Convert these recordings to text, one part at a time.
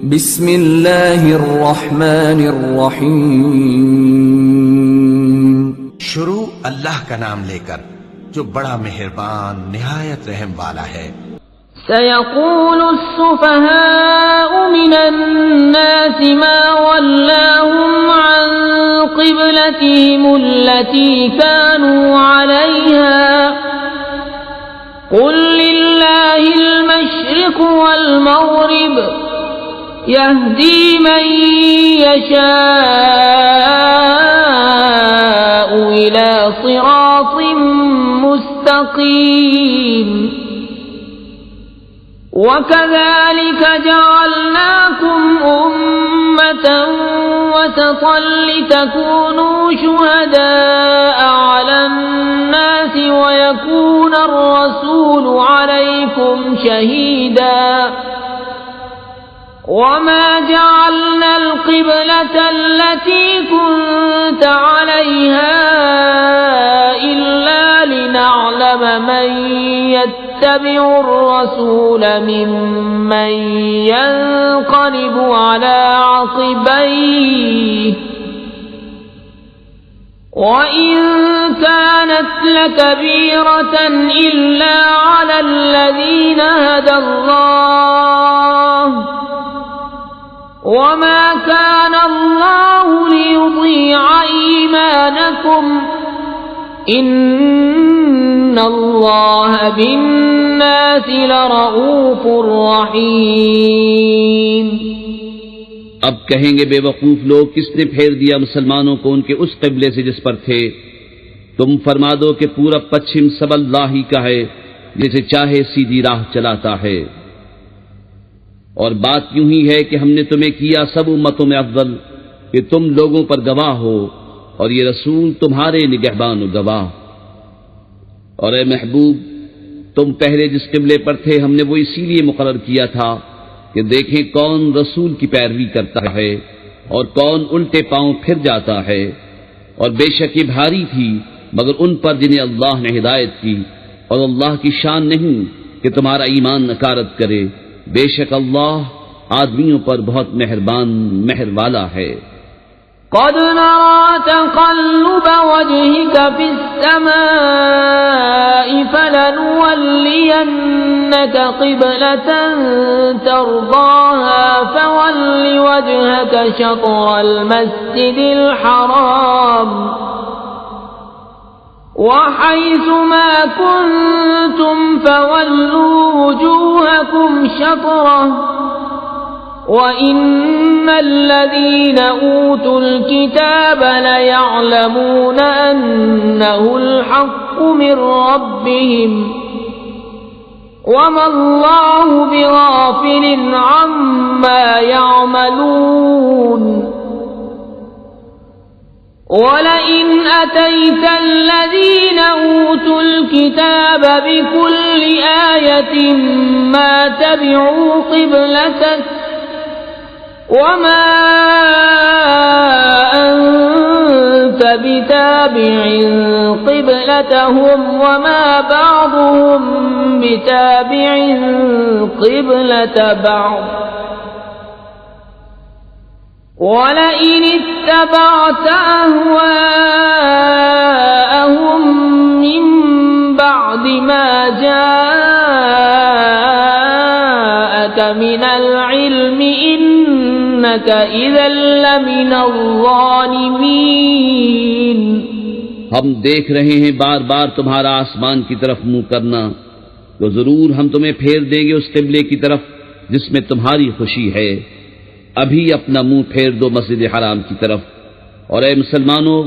بسم اللہ الرحمن الرحیم. شروع اللہ کا نام لے کر جو بڑا مہربان نہایت رحم والا ہے. سيقول السفهاء من الناس ما ولاهم عن قبلتهم التي كانوا عليها قل لله المشرق والمغرب يهدي من يشاء إلى صراط مستقيم. وَكَذَلِكَ جَعَلْنَاكُمْ أُمَّةً وَسَطًا لِتَكُونُوا شُهَدَاءَ عَلَى النَّاسِ وَيَكُونَ الرَّسُولُ عَلَيْكُمْ شَهِيدًا. وَمَا جَعَلْنَا الْقِبْلَةَ الَّتِي كُنْتَ عَلَيْهَا إِلَّا لِنَعْلَمَ مَنْ يَتَّبِعُ الرَّسُولَ مِمَّنْ يَنْقَلِبُ عَلَى عَقِبَيْهِ وَإِنْ كَانَتْ لَكَبِيرَةً إِلَّا عَلَى الَّذِينَ هَدَى اللَّهُ وَمَا كَانَ اللَّهُ لِيُضِيعَ إِيمَانَكُمْ إِنَّ اللَّهَ بِالنَّاسِ لَرَءُوفٌ رَحِيمٌ. اب کہیں گے بے وقوف لوگ کس نے پھیر دیا مسلمانوں کو ان کے اس قبلے سے جس پر تھے. تم فرما دو کہ پورا پچھم سب اللہ ہی کا ہے جسے چاہے سیدھی راہ چلاتا ہے. اور بات یوں ہی ہے کہ ہم نے تمہیں کیا سب امتوں میں افضل کہ تم لوگوں پر گواہ ہو اور یہ رسول تمہارے نگہبان و گواہ. اور اے محبوب تم پہلے جس قبلے پر تھے ہم نے وہ اسی لیے مقرر کیا تھا کہ دیکھیں کون رسول کی پیروی کرتا ہے اور کون الٹے پاؤں پھر جاتا ہے. اور بے شک یہ بھاری تھی مگر ان پر جنہیں اللہ نے ہدایت کی، اور اللہ کی شان نہیں کہ تمہارا ایمان نکارت کرے. بے شک اللہ آدمیوں پر بہت مہربان مہر والا ہے. قد نرى تقلب وجهك في السماء فلنولينك قبلة ترضاها فول وجهك شطر المسجد الحرام وحيث ما كنتم فولوا وجوهكم شطره وَإِنَّ الَّذِينَ أُوتُوا الْكِتَابَ لَيَعْلَمُونَ أَنَّهُ الْحَقُّ مِنْ رَبِّهِمْ وَمَا اللَّهُ بِغَافِلٍ عَمَّا يَعْمَلُونَ. وَلَئِنْ أَتَيْتَ الَّذِينَ أُوتُوا الْكِتَابَ بِكُلِّ آيَةٍ مَا تَبِعُوا قِبْلَتَكَ وَمَا أَنْتَ بِتَابِعٍ قِبْلَتَهُمْ وَمَا بَعْضُهُمْ بِتَابِعٍ قِبْلَةَ بَعْضٍ وَلَئِنِ اتَّبَعْتَ أَهْوَاءَهُمْ مِنْ بَعْدِ مَا جَاءَكَ مِنَ الْعِلْمِ إِنَّكَ إِذًا لَّمِنَ الظَّالِمِينَ. ہم دیکھ رہے ہیں بار بار تمہارا آسمان کی طرف منہ کرنا، تو ضرور ہم تمہیں پھیر دیں گے اس قبلے کی طرف جس میں تمہاری خوشی ہے. ابھی اپنا منہ پھیر دو مسجد حرام کی طرف، اور اے مسلمانوں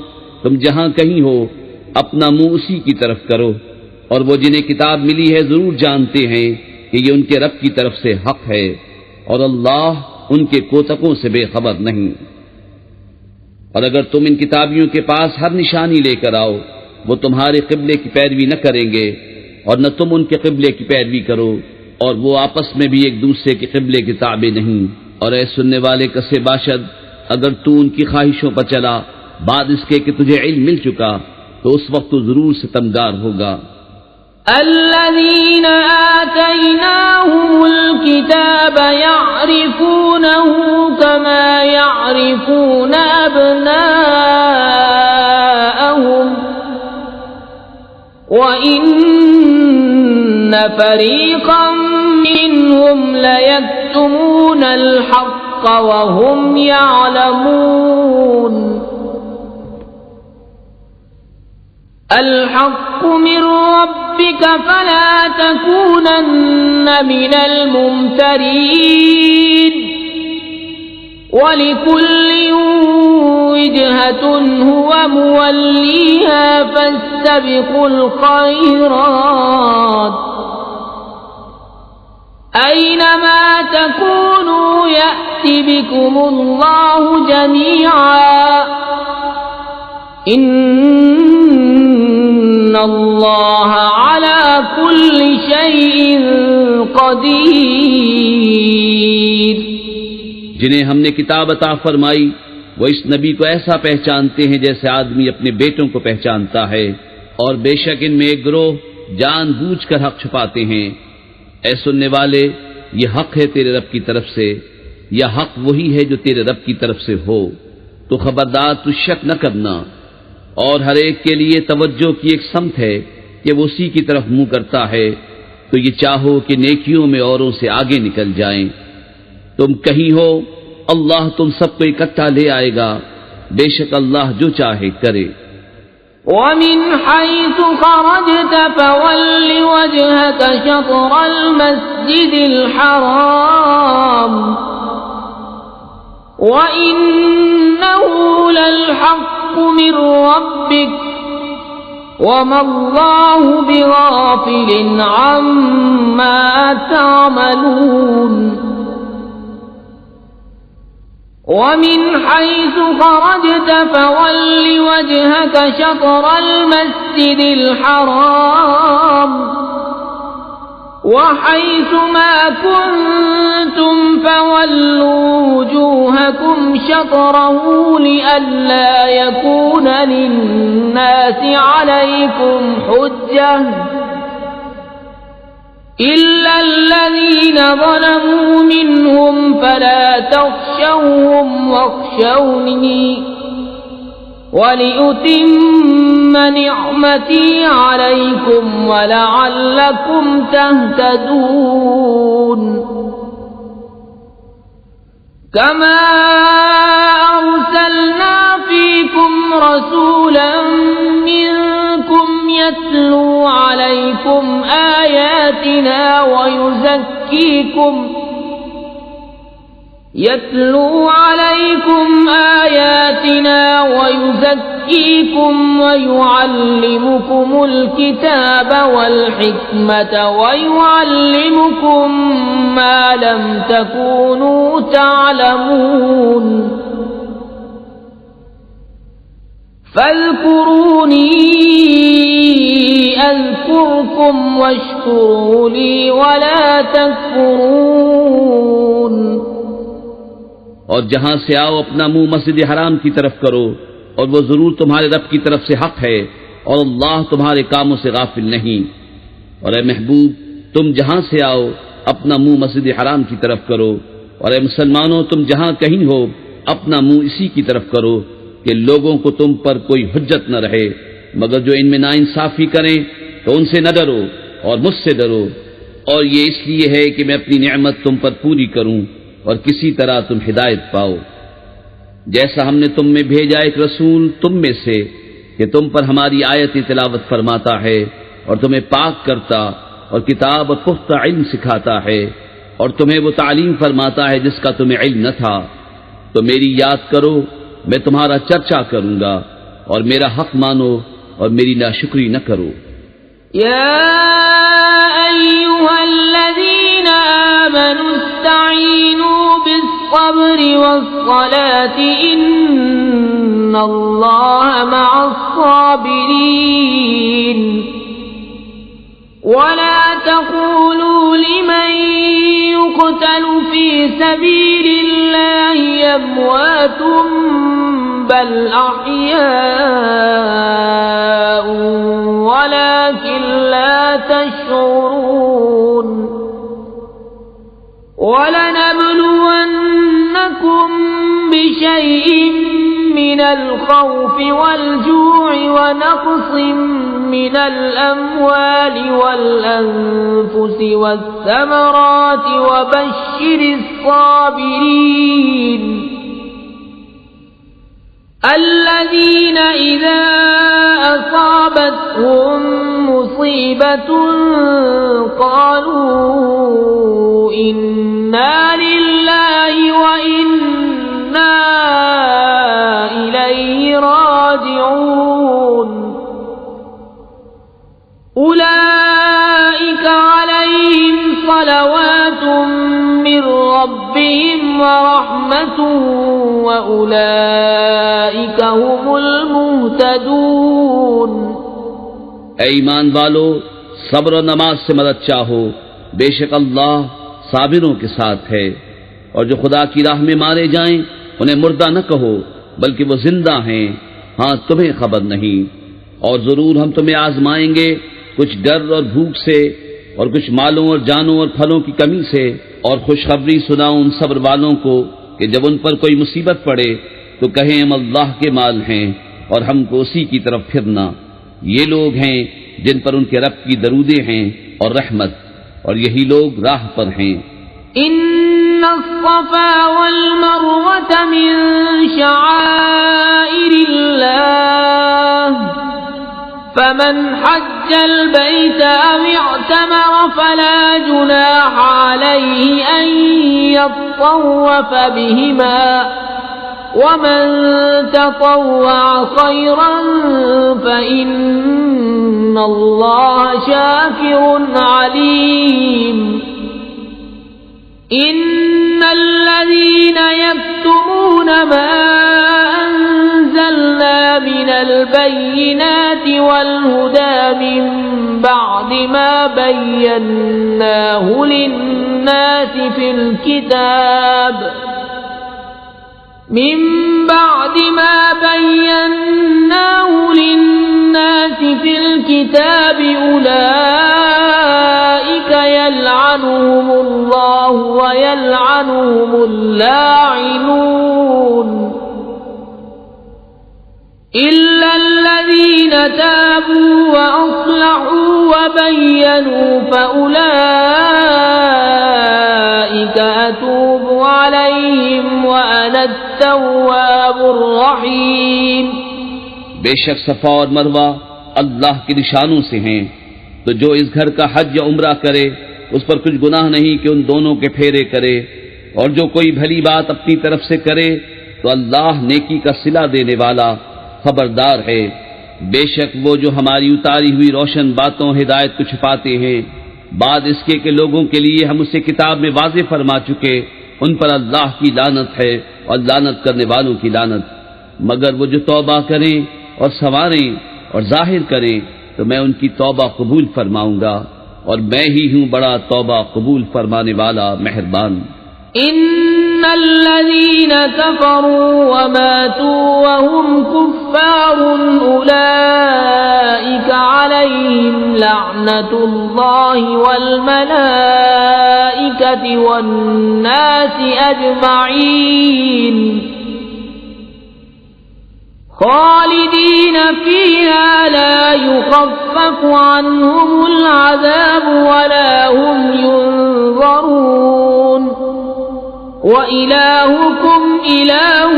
تم جہاں کہیں ہو اپنا منہ اسی کی طرف کرو. اور وہ جنہیں کتاب ملی ہے ضرور جانتے ہیں کہ یہ ان کے رب کی طرف سے حق ہے، اور اللہ ان کے کوتکوں سے بے خبر نہیں. اور اگر تم ان کتابیوں کے پاس ہر نشانی لے کر آؤ وہ تمہارے قبلے کی پیروی نہ کریں گے، اور نہ تم ان کے قبلے کی پیروی کرو، اور وہ آپس میں بھی ایک دوسرے کے قبلے کے تابع نہیں. اور اے سننے والے کسے باشد اگر تو ان کی خواہشوں پر چلا بعد اس کے کہ تجھے علم مل چکا تو اس وقت تو ضرور ستمگار ہوگا. الذين آتيناهم الكتاب يعرفونه كما يعرفون أبناءهم وإن فريقا منهم ليكتمون الحق وهم يعلمون الحق من ربك فلا تكونن من الممترين ولكل وجهة هو موليها فاستبقوا الخيرات أينما تكونوا يأت بكم الله جميعا إن الله على كل شيء قدير. جنہیں ہم نے کتاب عطا فرمائی وہ اس نبی کو ایسا پہچانتے ہیں جیسے آدمی اپنے بیٹوں کو پہچانتا ہے، اور بے شک ان میں ایک گروہ جان بوجھ کر حق چھپاتے ہیں. اے سننے والے، یہ حق ہے تیرے رب کی طرف سے، یا حق وہی ہے جو تیرے رب کی طرف سے ہو، تو خبردار تو شک نہ کرنا. اور ہر ایک کے لیے توجہ کی ایک سمت ہے کہ وہ اسی کی طرف منہ کرتا ہے، تو یہ چاہو کہ نیکیوں میں اوروں سے آگے نکل جائیں. تم کہیں ہو اللہ تم سب کو اکٹھا لے آئے گا، بے شک اللہ جو چاہے کرے. وَمِنْ حَيْثُ خَرَجْتَ فَوَلِّ وَجْهَكَ شَطْرَ الْمَسْجِدِ الْحَرَامِ وَإِنَّهُ لَلْحَقُّ مِنْ رَبِّكَ وَمَا اللَّهُ بِغَافِلٍ عَمَّا تَعْمَلُونَ. وَمِنْ حَيْثُ خَرَجْتَ فَوَلِّ وَجْهَكَ شَطْرَ الْمَسْجِدِ الْحَرَامِ وَحَيْثُ مَا كُنْتُمْ فَوَلُّوا وُجُوهَكُمْ شَطْرَهُ لِئَلَّا يَكُونَ لِلنَّاسِ عَلَيْكُمْ حُجَّةٌ إِلَّا الَّذِينَ ظَلَمُوا مِنْهُمْ فَلَا تَخْشَوْهُمْ وَاخْشَوْنِي وَلِأُتِمَّ نِعْمَتِي عَلَيْكُمْ وَلَعَلَّكُمْ تَهْتَدُونَ. كَمَا أَرْسَلْنَا فِيكُمْ رَسُولًا مِّنكُمْ يَتْلُو عَلَيْكُمْ آيَاتِنَا وَيُزَكِّيكُمْ وَيُعَلِّمُكُمُ الْكِتَابَ وَالْحِكْمَةَ وَيُعَلِّمُكُم مَّا لَمْ تَكُونُوا تَعْلَمُونَ. فَاذْكُرُونِي أَذْكُرْكُمْ وَاشْكُرُوا لِي وَلَا تَكْفُرُونَ. اور جہاں سے آؤ اپنا منہ مسجد حرام کی طرف کرو، اور وہ ضرور تمہارے رب کی طرف سے حق ہے، اور اللہ تمہارے کاموں سے غافل نہیں. اور اے محبوب، تم جہاں سے آؤ اپنا منہ مسجد حرام کی طرف کرو، اور اے مسلمانوں تم جہاں کہیں ہو اپنا منہ اسی کی طرف کرو کہ لوگوں کو تم پر کوئی حجت نہ رہے، مگر جو ان میں ناانصافی کریں تو ان سے نہ ڈرو اور مجھ سے ڈرو. اور یہ اس لیے ہے کہ میں اپنی نعمت تم پر پوری کروں اور کسی طرح تم ہدایت پاؤ. جیسا ہم نے تم میں بھیجا ایک رسول تم میں سے کہ تم پر ہماری آیت تلاوت فرماتا ہے اور تمہیں پاک کرتا اور کتاب اور پختہ علم سکھاتا ہے اور تمہیں وہ تعلیم فرماتا ہے جس کا تمہیں علم نہ تھا، تو میری یاد کرو، میں تمہارا چرچا کروں گا، اور میرا حق مانو اور میری ناشکری نہ کرو. یا ایھا الذین آمنوا استعینوا بالصبر والصلاة ان اللہ مع الصابرین ولا تقولوا لمن يقتل في سبيل الله أموات بل أحياء ولكن لا تشعرون وَلَنَبْلُوَنَّكُمْ بِشَيْءٍ مِّنَ الْخَوْفِ وَالْجُوعِ وَنَقْصٍ مِّنَ الْأَمْوَالِ وَالْأَنفُسِ وَالثَّمَرَاتِ وَبَشِّرِ الصَّابِرِينَ الَّذِينَ إِذَا أَصَابَتْهُم مُّصِيبَةٌ قَالُوا إِنَّا لِلَّهِ وَإِنَّا إِلَيْهِ راجعون أُولَئِكَ عَلَيْهِمْ صَلَوَاتٌ مِّن رَّبِّهِمْ وَرَحْمَةٌ وَأُولَئِكَ هُمُ الْمُهْتَدُونَ اے ایمان والو، صبر و نماز سے مدد چاہو، بے شک اللہ صابروں کے ساتھ ہے۔ اور جو خدا کی راہ میں مارے جائیں انہیں مردہ نہ کہو بلکہ وہ زندہ ہیں، ہاں تمہیں خبر نہیں۔ اور ضرور ہم تمہیں آزمائیں گے، کچھ ڈر اور بھوک سے، اور کچھ مالوں اور جانوں اور پھلوں کی کمی سے، اور خوشخبری سناؤ ان صبر والوں کو کہ جب ان پر کوئی مصیبت پڑے تو کہیں ہم اللہ کے مال ہیں اور ہم کو اسی کی طرف پھرنا۔ یہ لوگ ہیں جن پر ان کے رب کی درودیں ہیں اور رحمت، اور یہی لوگ راہ پر ہیں۔ ان الصفا والمروة من شعائر الله فمن حج البيت أو اعتمر فلا جناح عليه أن يطوف بهما ومن تطوع خيرا فإن الله شاكر عليم إن الذين يكتمون ما أنزلنا من البينات والهدى من بعد ما بيناه للناس في الكتاب أولئك يلعنهم الله ويلعنهم اللاعنون إلا الذين تابوا وأصلحوا وبينوا فأولئك أتوب عليهم وأنا التواب الرحيم۔ بے شک صفا اور مروہ اللہ کے نشانوں سے ہیں، تو جو اس گھر کا حج یا عمرہ کرے اس پر کچھ گناہ نہیں کہ ان دونوں کے پھیرے کرے، اور جو کوئی بھلی بات اپنی طرف سے کرے تو اللہ نیکی کا صلہ دینے والا خبردار ہے۔ بے شک وہ جو ہماری اتاری ہوئی روشن باتوں ہدایت کو چھپاتے ہیں، بعد اس کے کہ لوگوں کے لیے ہم اسے کتاب میں واضح فرما چکے، ان پر اللہ کی لعنت ہے اور لعنت کرنے والوں کی لعنت۔ مگر وہ جو توبہ کریں اور سنواریں اور ظاہر کریں تو میں ان کی توبہ قبول فرماؤں گا، اور میں ہی ہوں بڑا توبہ قبول فرمانے والا مہربان۔ ان الذين كفروا وماتوا وهم كفار اولئك عليهم لعنة الله والملائكة والناس اجمعين خالدين فيها لا يخفف عنهم العذاب ولا هم ينظرون وَإِلَٰهُكُمْ إِلَٰهٌ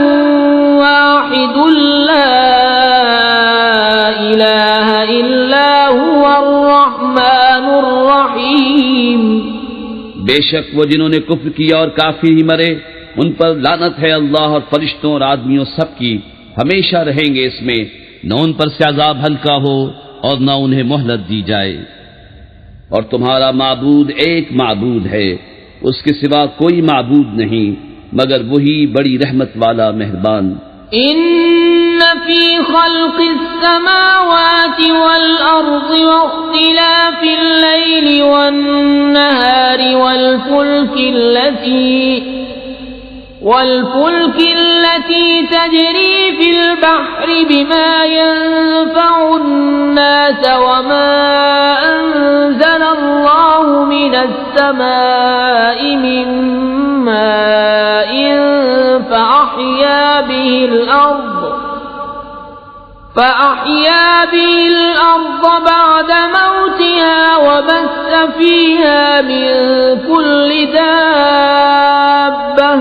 وَاحِدٌ لَّا إِلَٰهَ إِلَّا هُوَ الرَّحْمَٰنُ الرَّحِيمُ۔ بے شک وہ جنہوں نے کفر کیا اور کافر ہی مرے ان پر لعنت ہے اللہ اور فرشتوں اور آدمیوں سب کی، ہمیشہ رہیں گے اس میں، نہ ان پر سے عذاب ہلکا ہو اور نہ انہیں مہلت دی جائے۔ اور تمہارا معبود ایک معبود ہے، اس کے سوا کوئی معبود نہیں مگر وہی بڑی رحمت والا مہربان۔ ان فی خلق السماوات والارض واختلاف اللیل والنہار والفلک والفلك التي تجري في البحر بما ينفع الناس وما أنزل الله من السماء من ماء فأحيا به الأرض بعد موتها وبث فيها من كل دابة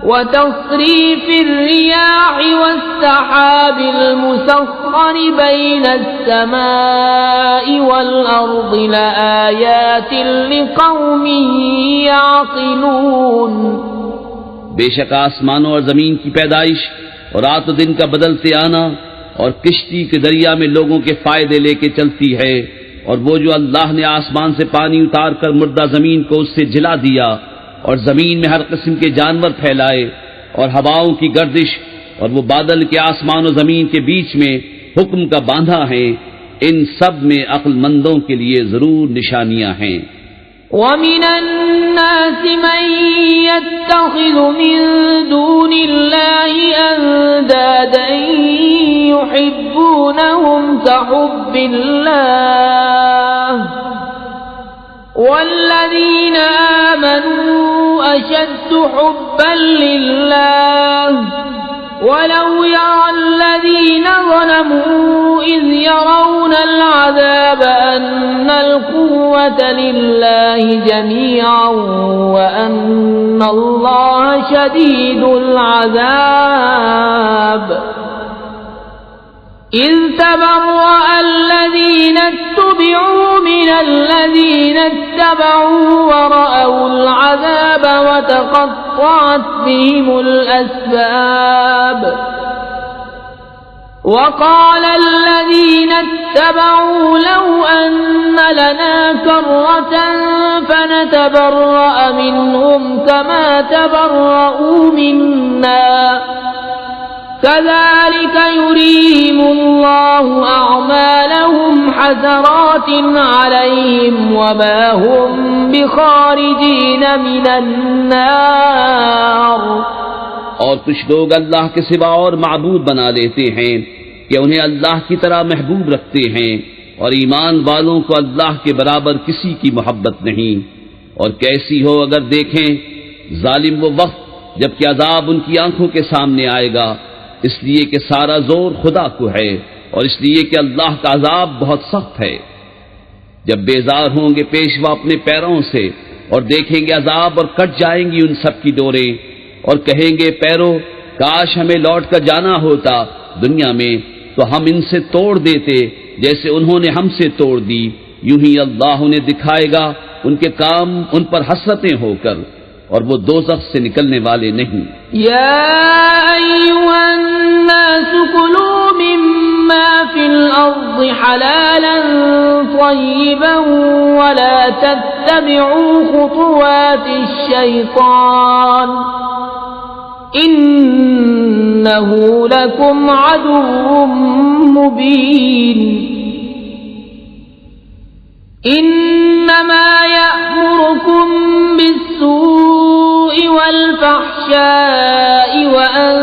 وتصريف الرياح والسحاب المسخر بين السماء والأرض لآيات لقوم يعقلون. بے شک آسمانوں اور زمین کی پیدائش اور رات و دن کا بدلتے آنا اور کشتی کے دریا میں لوگوں کے فائدے لے کے چلتی ہے، اور وہ جو اللہ نے آسمان سے پانی اتار کر مردہ زمین کو اس سے جلا دیا اور زمین میں ہر قسم کے جانور پھیلائے اور ہواؤں کی گردش اور وہ بادل کے آسمان و زمین کے بیچ میں حکم کا باندھا ہے، ان سب میں عقل مندوں کے لیے ضرور نشانیاں ہیں. وَمِنَ النَّاسِ مَن يَتَّخِذُ مِن دُونِ اللَّهِ أَندَادًا يُحِبُّونَهُمْ كَحُبِّ اللَّهِ وَالَّذِينَ آمَنُوا أَشَدُّ حُبًّا لِلَّهِ وَلَوْ يَرَى الَّذِينَ ظَلَمُوا إِذْ يَرَوْنَ الْعَذَابَ أَنَّ الْقُوَّةَ لِلَّهِ جَمِيعًا وَأَنَّ اللَّهَ شَدِيدُ الْعَذَابِ. إِذْ تَبَرَّأَ الَّذِينَ اتُّبِعُوا مِنَ الَّذِينَ اتَّبَعُوا وَرَأَوُا الْعَذَابَ وَتَقَطَّعَتْ بِهِمُ الْأَسْبَابُ. وَقَالَ الَّذِينَ اتَّبَعُوا لَوْ أَنَّ لَنَا كَرَّةً فَنَتَبَرَّأَ مِنْهُمْ كَمَا تَبَرَّؤُوا مِنَّا كَذَلِكَ يُرِيهِمُ اللَّهُ أَعْمَالَهُمْ حَسَرَاتٍ عَلَيْهِمْ وَمَا هُمْ بِخَارِجِينَ مِنَ النَّارِ. اور کچھ لوگ اللہ کے سوا اور معبود بنا لیتے ہیں کہ انہیں اللہ کی طرح محبوب رکھتے ہیں، اور ایمان والوں کو اللہ کے برابر کسی کی محبت نہیں. اور کیسی ہو اگر دیکھیں ظالم وہ وقت جب کہ عذاب ان کی آنکھوں کے سامنے آئے گا، اس لیے کہ سارا زور خدا کو ہے اور اس لیے کہ اللہ کا عذاب بہت سخت ہے. جب بیزار ہوں گے پیشوا اپنے پیروں سے اور دیکھیں گے عذاب اور کٹ جائیں گی ان سب کی ڈوریں، اور کہیں گے پیرو کاش ہمیں لوٹ کر جانا ہوتا دنیا میں تو ہم ان سے توڑ دیتے جیسے انہوں نے ہم سے توڑ دی. یوں ہی اللہ انہیں دکھائے گا ان کے کام ان پر حسرتیں ہو کر، اور وہ دوزخ سے نکلنے والے نہیں. یا ایھا الناس کلوا مما فی الارض حلالا طیبا ولا تتبعوا خطوات الشیطان انه لکم عدو مبین. انما یأمرکم بالسوء والفحشاء وأن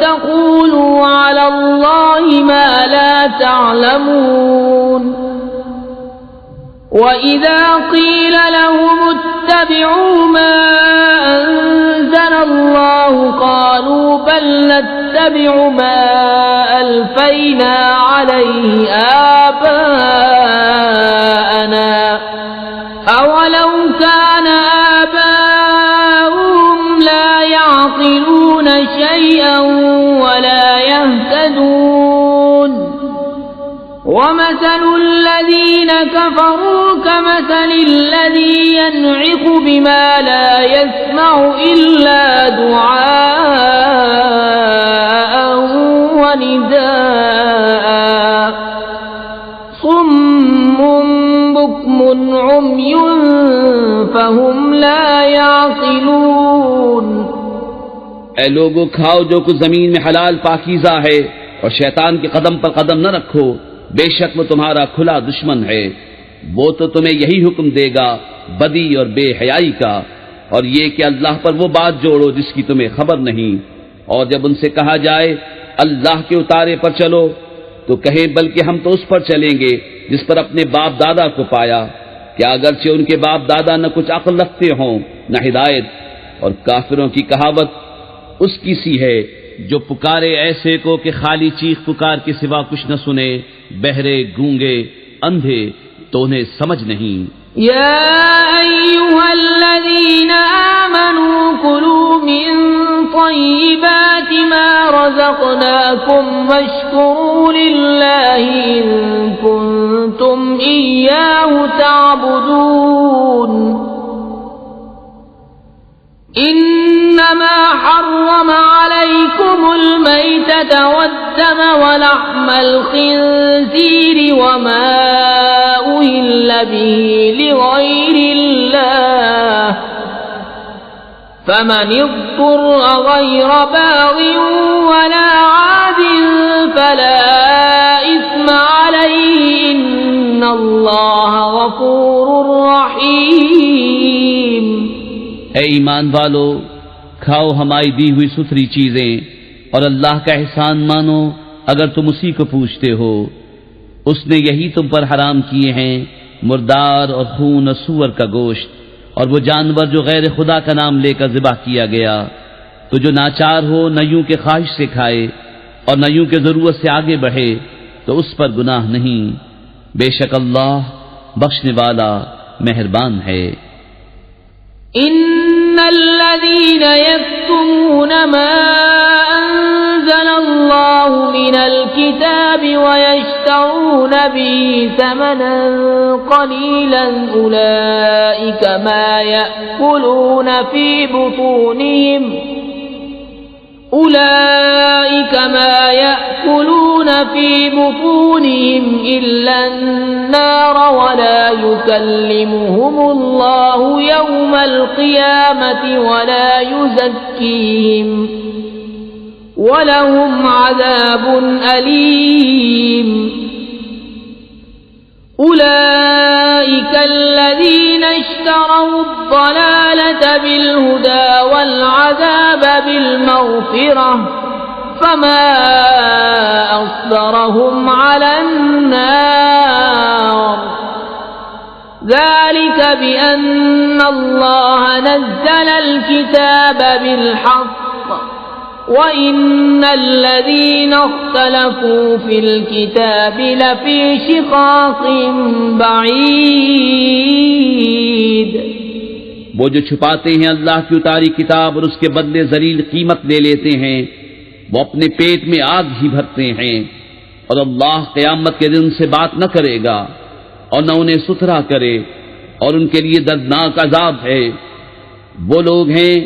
تقولوا على الله ما لا تعلمون. وإذا قيل لهم اتبعوا ما أنزل الله قالوا بل نتبع ما ألفينا عليه آباءنا أولو كان آباؤهم لا يعقلون شيئا ولا يهتدون. ومثل الذين كفروا كمثل الذي ينعق بما لا يسمع إلا دعاء ونداء صم بكم عمي فهم لا يعقلون. اے لوگو کھاؤ جو کچھ زمین میں حلال پاکیزہ ہے اور شیطان کے قدم پر قدم نہ رکھو، بے شک وہ تمہارا کھلا دشمن ہے. وہ تو تمہیں یہی حکم دے گا بدی اور بے حیائی کا، اور یہ کہ اللہ پر وہ بات جوڑو جس کی تمہیں خبر نہیں، اور جب ان سے کہا جائے اللہ کے اتارے پر چلو تو کہیں بلکہ ہم تو اس پر چلیں گے جس پر اپنے باپ دادا کو پایا، کیا اگرچہ ان کے باپ دادا نہ کچھ عقل رکھتے ہوں نہ ہدایت۔ اور کافروں کی کہاوت اس کی سی ہے جو پکارے ایسے کو کہ خالی چیخ پکار کے سوا کچھ نہ سنے، بہرے گونگے اندھے تو انہیں سمجھ نہیں۔ يا أيها الذين آمنوا كلوا من طيبات ما رزقناكم واشكروا لله إن كنتم إياه تعبدون إنما حرم عليكم الميتة والدم ولحم الخنزير وما أهل به لغير الله فمن اضطر غير باغ ولا عاد فلا إثم عليه إن الله غفور رحيم۔ اے ایمان والو، کھاؤ ہماری دی ہوئی ستھری چیزیں اور اللہ کا احسان مانو اگر تم اسی کو پوچھتے ہو۔ اس نے یہی تم پر حرام کیے ہیں مردار اور خون اور سور کا گوشت اور وہ جانور جو غیر خدا کا نام لے کر ذبح کیا گیا، تو جو ناچار ہو نہ یوں کے خواہش سے کھائے اور نہ یوں کے ضرورت سے آگے بڑھے تو اس پر گناہ نہیں، بے شک اللہ بخشنے والا مہربان ہے۔ ان الذين يكتمون ما انزل الله من الكتاب ويشترون به ثمنا قليلا اولئك ما يأكلون في بطونهم إلا النار ولا يكلمهم الله يوم القيامة ولا يزكيهم ولهم عذاب أليم۔ أولئك الذين اشتروا الضلالة بالهدى والعذاب بالمغفرة فما أصبرهم على النار ذلك بأن الله نزل الكتاب بالحق وَإِنَّ الَّذِينَ اخْتَلَفُوا فِي الْكِتَابِ لَفِي شِقَاقٍ بَعِيدٍ۔ وہ جو چھپاتے ہیں اللہ کی اتاری کتاب اور اس کے بدلے ذلیل قیمت لے لیتے ہیں، وہ اپنے پیٹ میں آگ ہی بھرتے ہیں، اور اللہ قیامت کے دن سے بات نہ کرے گا اور نہ انہیں ستھرا کرے، اور ان کے لیے دردناک عذاب ہے۔ وہ لوگ ہیں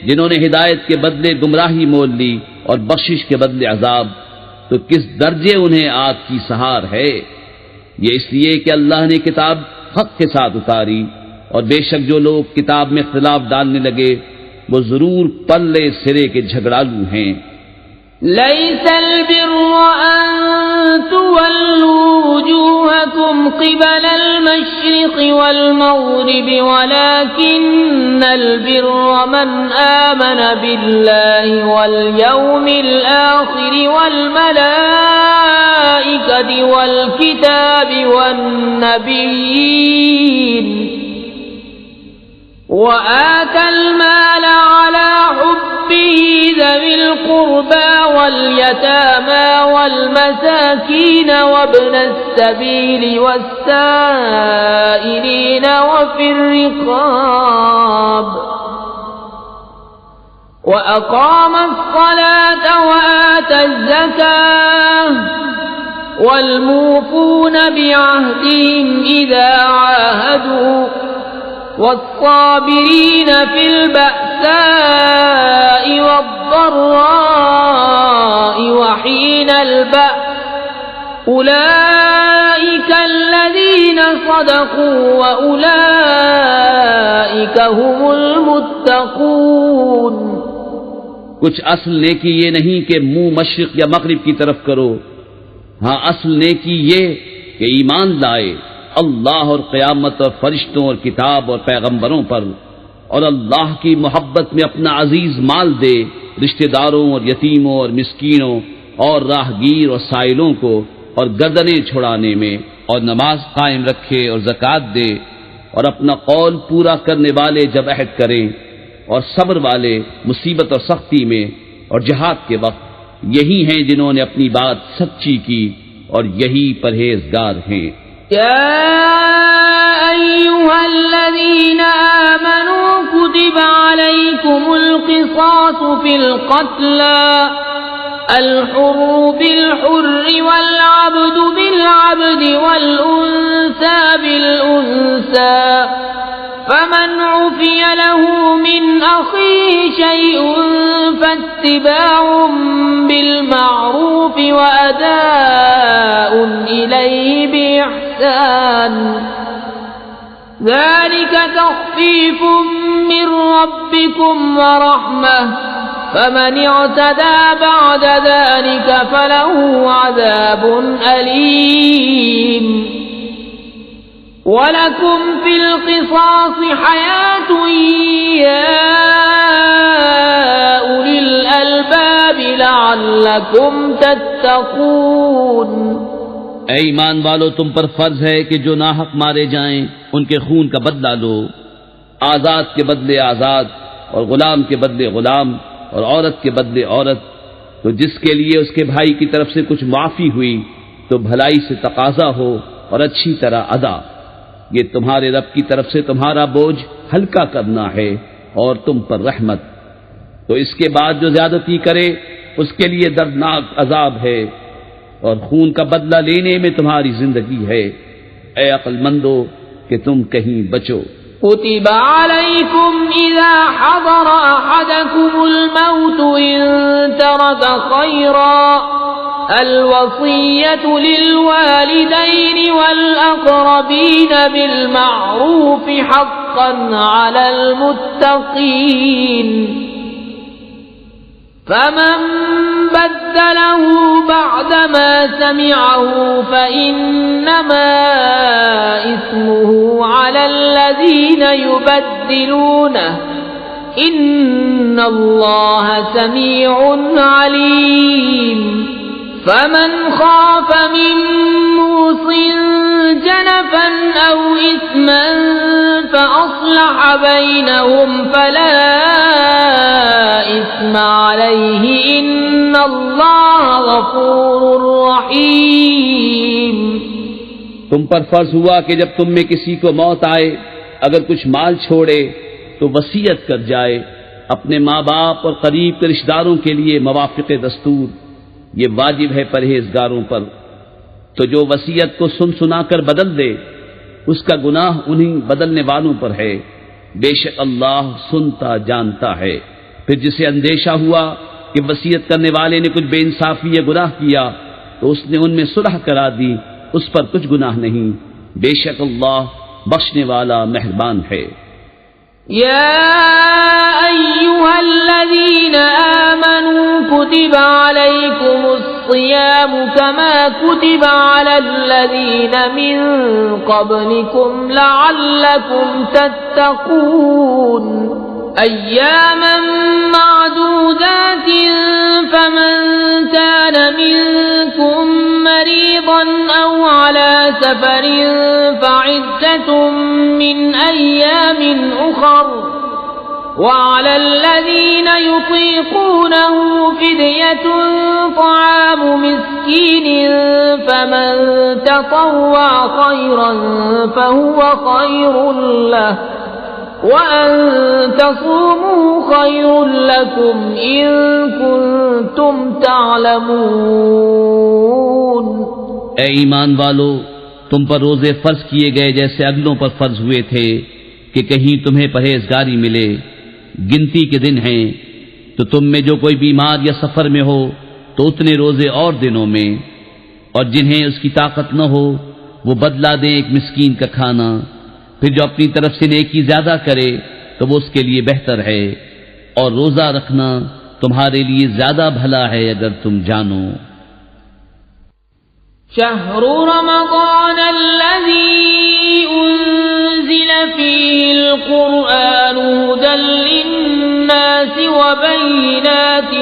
جنہوں نے ہدایت کے بدلے گمراہی مول لی اور بخشش کے بدلے عذاب، تو کس درجے انہیں آگ کی سہار ہے۔ یہ اس لیے کہ اللہ نے کتاب حق کے ساتھ اتاری، اور بے شک جو لوگ کتاب میں اختلاف ڈالنے لگے وہ ضرور پلے سرے کے جھگڑالو ہیں۔ ليس البر أن تولوا وجوهكم قبل المشرق والمغرب ولكن البر من آمن بالله واليوم الآخر والملائكة والكتاب والنبيين وآتى المال على حبه ذوي القربى واليتامى والمساكين وابن السبيل والسائلين وفي الرقاب وأقام الصلاة وآتى الزكاة والموفون بعهدهم إذا عاهدوا والصابرين في البأساء والضراء وحين البأس أولئك الذين صدقوا وأولئك هم المتقون۔ کچھ اصل نیکی یہ نہیں کہ منہ مشرق یا مغرب کی طرف کرو، ہاں اصل نیکی یہ کہ ایمان لائے اللہ اور قیامت اور فرشتوں اور کتاب اور پیغمبروں پر، اور اللہ کی محبت میں اپنا عزیز مال دے رشتہ داروں اور یتیموں اور مسکینوں اور راہگیر اور سائلوں کو اور گردنیں چھڑانے میں، اور نماز قائم رکھے اور زکوٰۃ دے، اور اپنا قول پورا کرنے والے جب عہد کریں، اور صبر والے مصیبت اور سختی میں اور جہاد کے وقت، یہی ہیں جنہوں نے اپنی بات سچی کی اور یہی پرہیزگار ہیں۔ يا أيها الذين آمنوا كتب عليكم القصاص في القتلى الحر بالحر والعبد بالعبد والأنثى بالأنثى فمن عفي له من أخيه شيء فاتباع بالمعروف وأداء إليه بإحسان ذلك تخفيف من ربكم ورحمة فمن اعتدى بعد ذلك فله عذاب أليم وَلَكُمْ فِي الْقِصَاصِ حَيَاةٌ يَا أُولِي الْأَلْبَابِ لَعَلَّكُمْ تَتَّقُونَ۔ اے ایمان والو، تم پر فرض ہے کہ جو ناحق مارے جائیں ان کے خون کا بدلہ لو، آزاد کے بدلے آزاد، اور غلام کے بدلے غلام، اور عورت کے بدلے عورت۔ تو جس کے لیے اس کے بھائی کی طرف سے کچھ معافی ہوئی تو بھلائی سے تقاضا ہو اور اچھی طرح ادا۔ یہ تمہارے رب کی طرف سے تمہارا بوجھ ہلکا کرنا ہے اور تم پر رحمت۔ تو اس کے بعد جو زیادتی کرے اس کے لیے دردناک عذاب ہے، اور خون کا بدلہ لینے میں تمہاری زندگی ہے۔ اے عقل مندو کہ تم کہیں بچو۔ كتب عليكم إذا حضر أحدكم الموت إن ترك خيرا الوصية للوالدين والأقربين بالمعروف حقا على المتقين فمن بدله بعدما سمعه فإنما إثمه على الذين يبدلونه إن الله سميع عليم فمن خاف من موص جنفا أو إثما فأصلح بينهم فلا إثم عليه إن الله غفور رحيم۔ تم پر فرض ہوا کہ جب تم میں کسی کو موت آئے اگر کچھ مال چھوڑے تو وصیت کر جائے اپنے ماں باپ اور قریب کے رشتہ داروں کے لیے موافق دستور، یہ واجب ہے پرہیزگاروں پر۔ تو جو وصیت کو سن سنا کر بدل دے اس کا گناہ انہی بدلنے والوں پر ہے، بے شک اللہ سنتا جانتا ہے۔ پھر جسے اندیشہ ہوا کہ وصیت کرنے والے نے کچھ بے انصافی یا گناہ کیا تو اس نے ان میں صلح کرا دی، اس پر کچھ گناہ نہیں، بے شک اللہ بخشنے والا مہربان ہے۔ يا أيها الذين آمنوا كتب عليكم الصيام كما كتب على الذين من قبلكم لعلكم تتقون أياما معدودات فمن كان منكم مريضا أو على سفر فعدة من أيام أخر وعلى الذين يطيقونه فدية طعام مسكين فمن تطوع خيرا فهو خير له وأن تصوموا خير لكم إن كنتم تعلمون۔ اے ایمان والو، تم پر روزے فرض کیے گئے جیسے اگلوں پر فرض ہوئے تھے کہ کہیں تمہیں پرہیزگاری ملے۔ گنتی کے دن ہیں، تو تم میں جو کوئی بیمار یا سفر میں ہو تو اتنے روزے اور دنوں میں، اور جنہیں اس کی طاقت نہ ہو وہ بدلا دیں ایک مسکین کا کھانا۔ پھر جو اپنی طرف سے نیکی زیادہ کرے تو وہ اس کے لیے بہتر ہے، اور روزہ رکھنا تمہارے لیے زیادہ بھلا ہے اگر تم جانو۔ شهر رمضان الذي أنزل فيه القرآن هدى للناس وبينات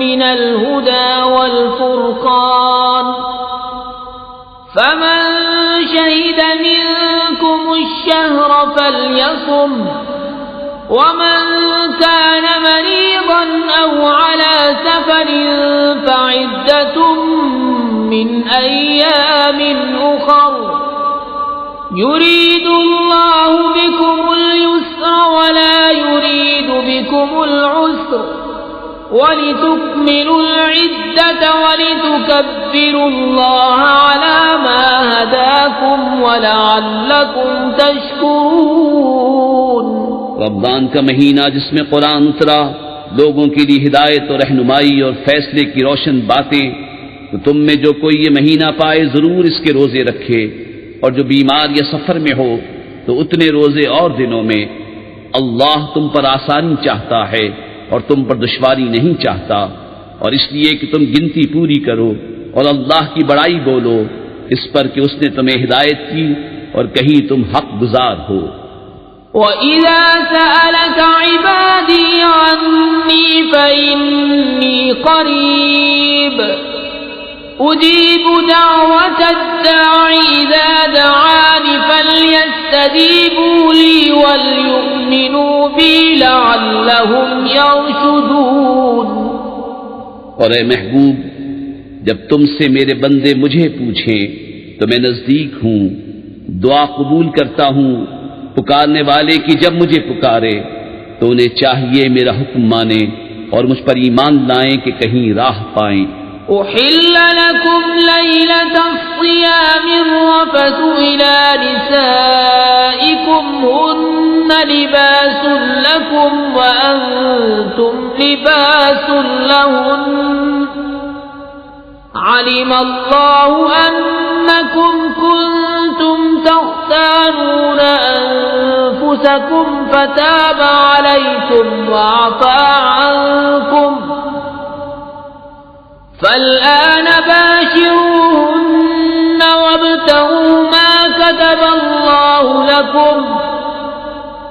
من الهدى والفرقان فمن شهد منكم الشهر فليصم ومن كان مريضا أو على سفر فعدة من أيام أخر يريد الله بكم اليسر ولا يريد بكم العسر وَلِتُكْمِلُوا الْعِدَّةَ وَلِتُكَبِّرُوا اللَّهَ عَلَى مَا هَدَاكُمْ وَلَعَلَّكُمْ تَشْكُرُونَ۔ رمضان کا مہینہ جس میں قرآن اترا، لوگوں کے لیے ہدایت اور رہنمائی اور فیصلے کی روشن باتیں، تو تم میں جو کوئی یہ مہینہ پائے ضرور اس کے روزے رکھے، اور جو بیمار یا سفر میں ہو تو اتنے روزے اور دنوں میں۔ اللہ تم پر آسانی چاہتا ہے اور تم پر دشواری نہیں چاہتا، اور اس لیے کہ تم گنتی پوری کرو اور اللہ کی بڑائی بولو اس پر کہ اس نے تمہیں ہدایت کی اور کہیں تم حق گزار ہو۔ وَإِذَا سَأَلَكَ عِبَادِي عَنِّي فَإِنِّي قَرِيبٌ أُجِيبُ دَعْوَةَ الدَّاعِ إِذَا دَعَانِ فَلْيَسْتَجِيبُوا لِي وَلْيُؤْمِنُوا بِي لَعَلَّهُمْ يَرْشُدُونَ۔ اور اے محبوب، جب تم سے میرے بندے مجھے پوچھیں تو میں نزدیک ہوں، دعا قبول کرتا ہوں پکارنے والے کی جب مجھے پکارے، تو انہیں چاہیے میرا حکم مانیں اور مجھ پر ایمان لائیں کہ کہیں راہ پائیں۔ أحل لكم ليلة الصيام الرفث إلى نسائكم هن لباس لكم وأنتم لباس لهن علم الله أنكم كنتم تختانون أنفسكم فتاب عليكم وعفى عنكم فالآن باشروهن وابتغوا ما كتب الله لكم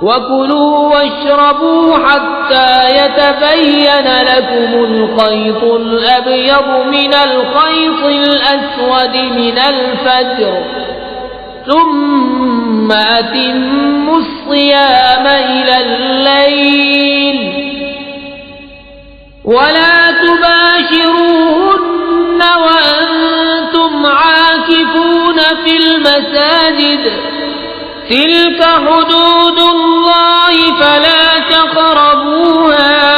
وكلوا واشربوا حتى يتبين لكم الخيط الأبيض من الخيط الأسود من الفجر ثم أتموا الصيام إلى الليل ولا تباشروهن وأنتم عاكفون في المساجد تلك حدود الله فلا تقربوها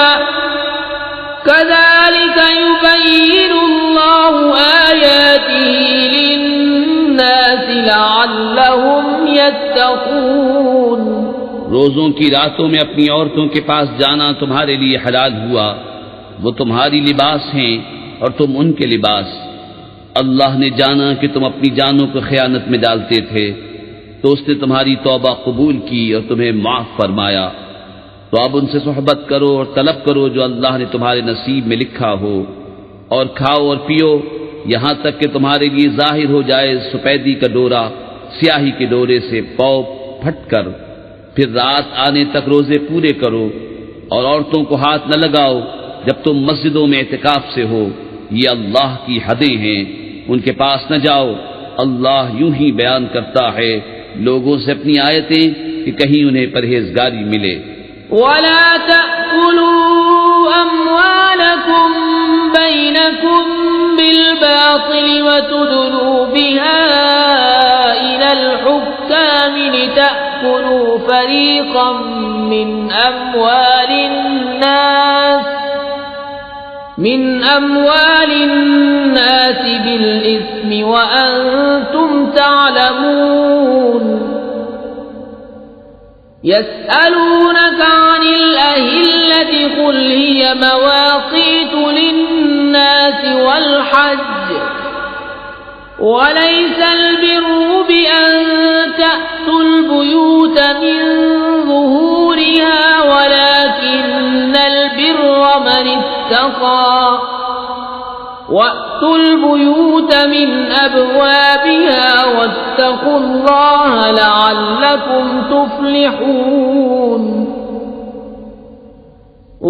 كذلك يبين الله آياته للناس لعلهم يتقون۔ روزوں کی راتوں میں اپنی عورتوں کے پاس جانا تمہارے لیے حلال ہوا، وہ تمہاری لباس ہیں اور تم ان کے لباس۔ اللہ نے جانا کہ تم اپنی جانوں کو خیانت میں ڈالتے تھے تو اس نے تمہاری توبہ قبول کی اور تمہیں معاف فرمایا، تو اب ان سے صحبت کرو اور طلب کرو جو اللہ نے تمہارے نصیب میں لکھا ہو، اور کھاؤ اور پیو یہاں تک کہ تمہارے لیے ظاہر ہو جائے سفیدی کا ڈورا سیاہی کے ڈورے سے پاؤ پھٹ کر، پھر رات آنے تک روزے پورے کرو، اور عورتوں کو ہاتھ نہ لگاؤ جب تم مسجدوں میں اعتکاف سے ہو، یہ اللہ کی حدیں ہیں، ان کے پاس نہ جاؤ۔ اللہ یوں ہی بیان کرتا ہے لوگوں سے اپنی آیتیں کہ کہیں انہیں پرہیزگاری ملے۔ وَلَا تَأْكُلُوا أَمْوَالَكُمْ بَيْنَكُمْ بِالْبَاطِلِ وَتُدْلُوا بِهَا إِلَى الْحُكَّامِ لِتَأْكُلُوا فَرِيقًا مِّنْ أَمْوَالِ النَّاسِ بِالْإِثْمِ وَأَنْتُمْ تَعْلَمُونَ۔ يَسْأَلُونَكَ عَنِ الْأَهِلَّةِ قُلْ هِيَ مَوَاقِيتُ لِلنَّاسِ وَالْحَجِّ وَلَيْسَ الْبِرُّ بِأَن تَأْتُوا الْبُيُوتَ مِن ظُهُورِهَا وَلَكِنَّ الْبِرَّ مَنِ اتَّقَى وَأْتُوا الْبُيُوتَ مِنْ أَبْوَابِهَا وَاتَّقُوا اللَّهَ لَعَلَّكُمْ تُفْلِحُونَ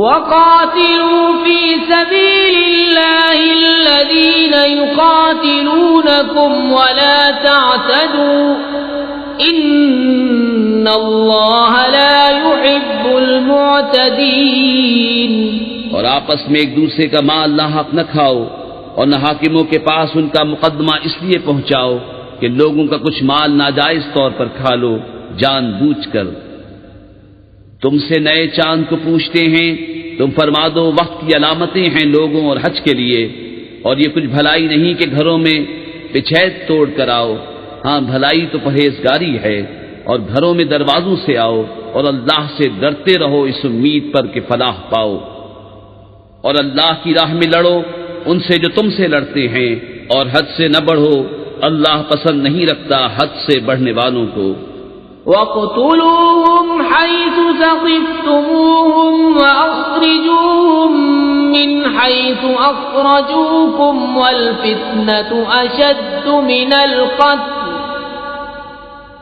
وَقَاتِلُوا فِي سَبِيلِ اللَّهِ الَّذِينَ يُقَاتِلُونَكُمْ وَلَا تَعْتَدُوا إِنَّ اللَّهَ لَا يُحِبُّ الْمُعْتَدِينَ۔ اور آپس میں ایک دوسرے کا مال ناحق نہ کھاؤ، اور نہ حاکموں کے پاس ان کا مقدمہ اس لیے پہنچاؤ کہ لوگوں کا کچھ مال ناجائز طور پر کھا لو جان بوجھ کر۔ تم سے نئے چاند کو پوچھتے ہیں، تم فرما دو وقت کی علامتیں ہیں لوگوں اور حج کے لیے، اور یہ کچھ بھلائی نہیں کہ گھروں میں پچھیت توڑ کر آؤ، ہاں بھلائی تو پرہیزگاری ہے، اور گھروں میں دروازوں سے آؤ، اور اللہ سے ڈرتے رہو اس امید پر کہ فلاح پاؤ، اور اللہ کی راہ میں لڑو ان سے جو تم سے لڑتے ہیں، اور حد سے نہ بڑھو، اللہ پسند نہیں رکھتا حد سے بڑھنے والوں کو۔ وَاقْتُلُوهُمْ حَيْثُ ثَقِفْتُمُوهُمْ وَأَخْرِجُوهُمْ مِنْ حَيْثُ أَخْرَجُوكُمْ وَالْفِتْنَةُ أَشَدُّ مِنَ الْقَتْلِ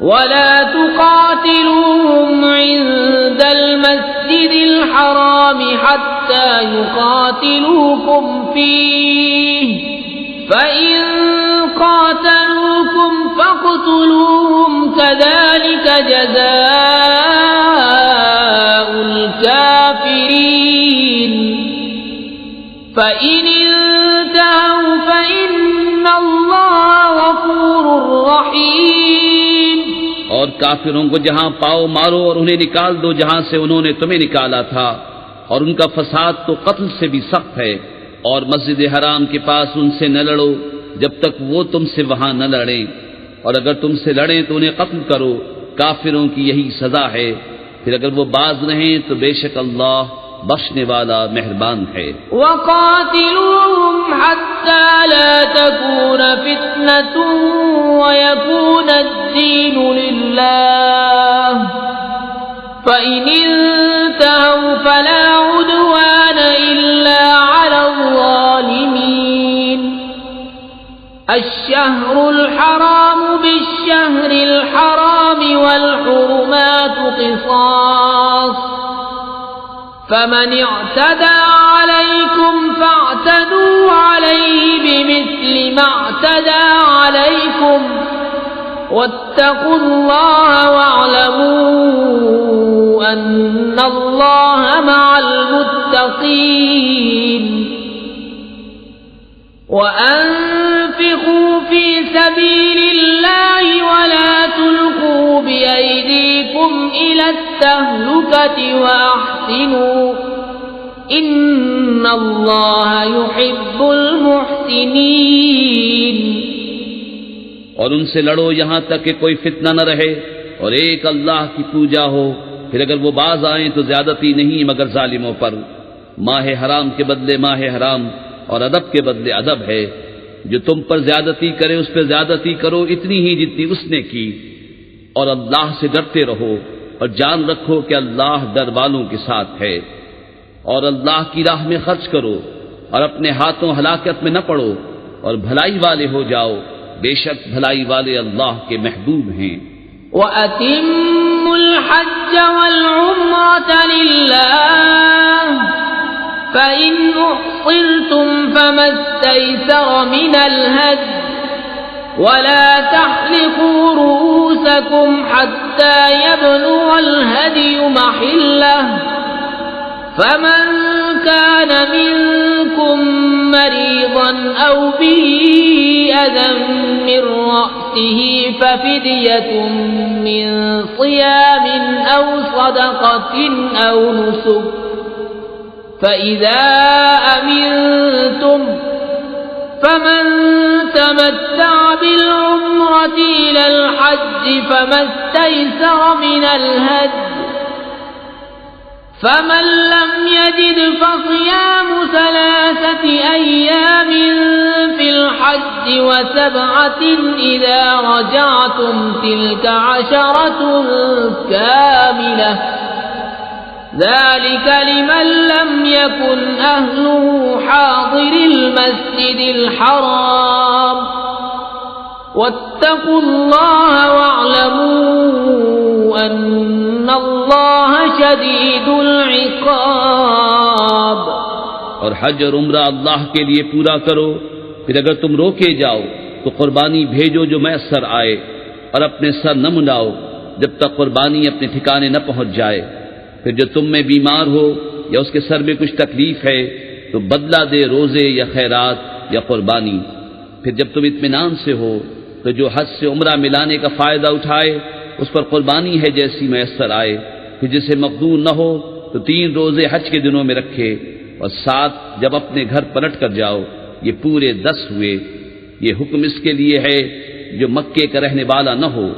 وَلَا تُقَاتِلُوهُمْ عِندَ الْمَسْجِدِ الْحَرَامِ حَتَّى يُقَاتِلُوكُمْ فِيهِ فَإِن قَاتَلُوكُمْ فَاقْتُلُوهُمْ كَذَلِكَ جَزَاءُ الْكَافِرِينَ فَإِنِ انتهوا فَإِنَّ اللَّهَ غَفُورٌ رَحِيمٌ۔ اور کافروں کو جہاں پاؤ مارو اور انہیں نکال دو جہاں سے انہوں نے تمہیں نکالا تھا، اور ان کا فساد تو قتل سے بھی سخت ہے، اور مسجد حرام کے پاس ان سے نہ لڑو جب تک وہ تم سے وہاں نہ لڑیں، اور اگر تم سے لڑیں تو انہیں قتل کرو، کافروں کی یہی سزا ہے، پھر اگر وہ باز رہیں تو بے شک اللہ بخشنے والا مہربان ہے۔ وَقَاتِلُوهُمْ حَتَّى لَا تَكُونَ فِتْنَةٌ وَيَكُونَ الدِّينُ لِلَّهِ فَإِنِ انتهوا فَلَا عُدْوَانَ إِلَّا عَلَى الظَّالِمِينَ۔ الشَّهْرُ الْحَرَامُ بِالشَّهْرِ الْحَرَامِ وَالْحُرُمَاتُ قِصَاصٌ فَمَنِ اعْتَدَى عَلَيْكُمْ فَاعْتَدُوا عَلَيْهِ بِمِثْلِ مَا اعْتَدَى عَلَيْكُمْ وَاتَّقُوا اللَّهَ وَاعْلَمُوا أَنَّ اللَّهَ مَعَ الْمُتَّقِينَ۔ وَأَنفِقُوا فِي سَبِيلِ اللَّهِ وَلَا تُلْقُوا بِأَيْدِيكُمْ إِلَى التَّهْلُكَةِ وَأَحْسِنُوا إِنَّ اللَّهَ يُحِبُّ الْمُحْسِنِينَ۔ اور ان سے لڑو یہاں تک کہ کوئی فتنہ نہ رہے اور ایک اللہ کی پوجا ہو، پھر اگر وہ باز آئیں تو زیادتی نہیں مگر ظالموں پر۔ ماہ حرام کے بدلے ماہ حرام اور ادب کے بدلے ادب ہے، جو تم پر زیادتی کرے اس پہ زیادتی کرو اتنی ہی جتنی اس نے کی، اور اللہ سے ڈرتے رہو اور جان رکھو کہ اللہ ڈر والوں کے ساتھ ہے، اور اللہ کی راہ میں خرچ کرو اور اپنے ہاتھوں ہلاکت میں نہ پڑو اور بھلائی والے ہو جاؤ، بے شک بھلائی والے اللہ کے محبوب ہیں۔ وَأَتِمُّوا الْحَجَّ وَالْعُمْرَةَ لِلَّهِ فَإِنْ أُحْصِرْتُمْ فَمَا اسْتَيْسَرَ مِنَ الْهَدْيِ وَلَا تَحْلِقُوا رُؤُوسَكُمْ حَتَّى يَبْلُغَ الْهَدْيُ مَحِلَّهُ فَمَنْ كَانَ مِنْكُمْ مَرِيضًا أَوْ بِهِ أَذًى مِّن رَّأْسِهِ فَفِدْيَةٌ مِّن صِيَامٍ أَوْ صَدَقَةٍ أَوْ نُسُكٍ فَإِذَا أَمِنْتُمْ فَمَنْ تَمَتَّعَ بِالْعُمْرَةِ إِلَى الْحَجِّ فَمَا اسْتَيْسَرَ مِنَ الْهَدْيِ فَمَنْ لَمْ يَجِدْ فَصِيَامُ 3 أَيَّامٍ فِي الْحَجِّ و7 إِذَا رَجَعْتُمْ تِلْكَ 10 كَامِلَةٌ ذَلِكَ لِمَنْ لَمْ يَكُنْ أَهْلُهُ حَاضِرِ المسجد الحرام واتقوا الله واعلموا أن الله شديد العقاب. اور حج اور عمرہ اللہ کے لیے پورا کرو، پھر اگر تم روکے جاؤ تو قربانی بھیجو جو میسر آئے، اور اپنے سر نہ منڈاؤ جب تک قربانی اپنے ٹھکانے نہ پہنچ جائے. پھر جو تم میں بیمار ہو یا اس کے سر میں کچھ تکلیف ہے تو بدلہ دے روزے یا خیرات یا قربانی. پھر جب تم اطمینان سے ہو تو جو حج سے عمرہ ملانے کا فائدہ اٹھائے اس پر قربانی ہے جیسی میسر آئے. پھر جسے مقدور نہ ہو تو 3 روزے حج کے دنوں میں رکھے، اور 7 جب اپنے گھر پلٹ کر جاؤ. یہ پورے 10 ہوئے. یہ حکم اس کے لیے ہے جو مکے کا رہنے والا نہ ہو.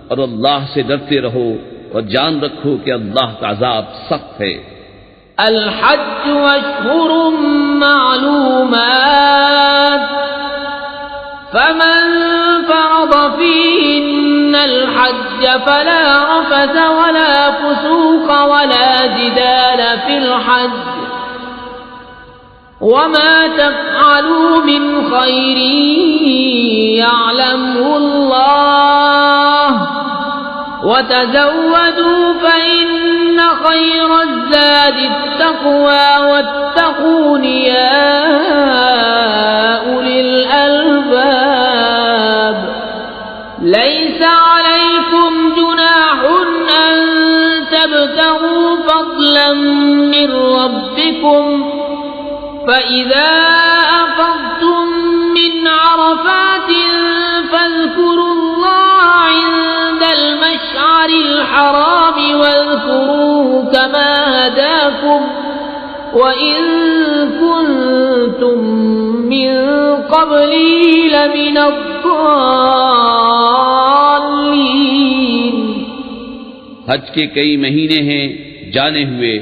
اور اللہ سے ڈرتے رہو اور جان رکھو کہ اللہ کا عذاب سخت ہے. الحج أشهر معلومات فمن فرض فيهن الحج فلا رفث ولا فسوق ولا جدال في الحج وما تفعلوا من خير يعلمه الله وتزودوا فإن خير الزاد التقوى واتقون يا أولي الألباب. ليس عليكم جناح أن تبتغوا فضلا من ربكم فإذا أفضتم من عرفات فاذكروا الله عند المشعر الحرام واذكروه كما هداكم وإن كنتم من قبله لمن الضالين. حج کے کئی مہینے ہیں جانے ہوئے،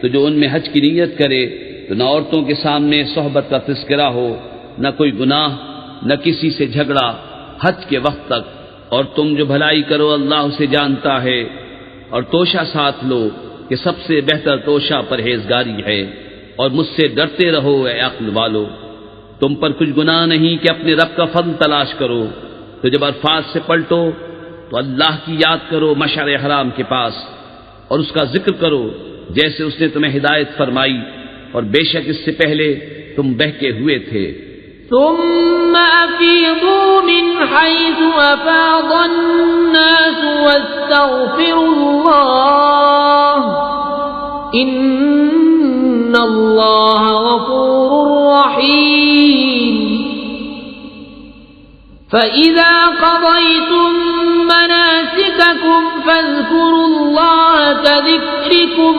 تو جو ان میں حج کی نیت کرے تو نہ عورتوں کے سامنے صحبت کا تذکرہ ہو، نہ کوئی گناہ، نہ کسی سے جھگڑا حج کے وقت تک. اور تم جو بھلائی کرو اللہ اسے جانتا ہے. اور توشہ ساتھ لو کہ سب سے بہتر توشہ پرہیزگاری ہے. اور مجھ سے ڈرتے رہو اے عقل والو. تم پر کچھ گناہ نہیں کہ اپنے رب کا فضل تلاش کرو. تو جب عرفات سے پلٹو تو اللہ کی یاد کرو مشعر حرام کے پاس، اور اس کا ذکر کرو جیسے اس نے تمہیں ہدایت فرمائی، اور بے شک اس سے پہلے تم بہکے ہوئے تھے. ثم أفيضوا من حيث أفاض الناس واستغفروا الله إن الله غفور رحيم. فإذا قضيتم مناسككم فاذكروا الله كذكركم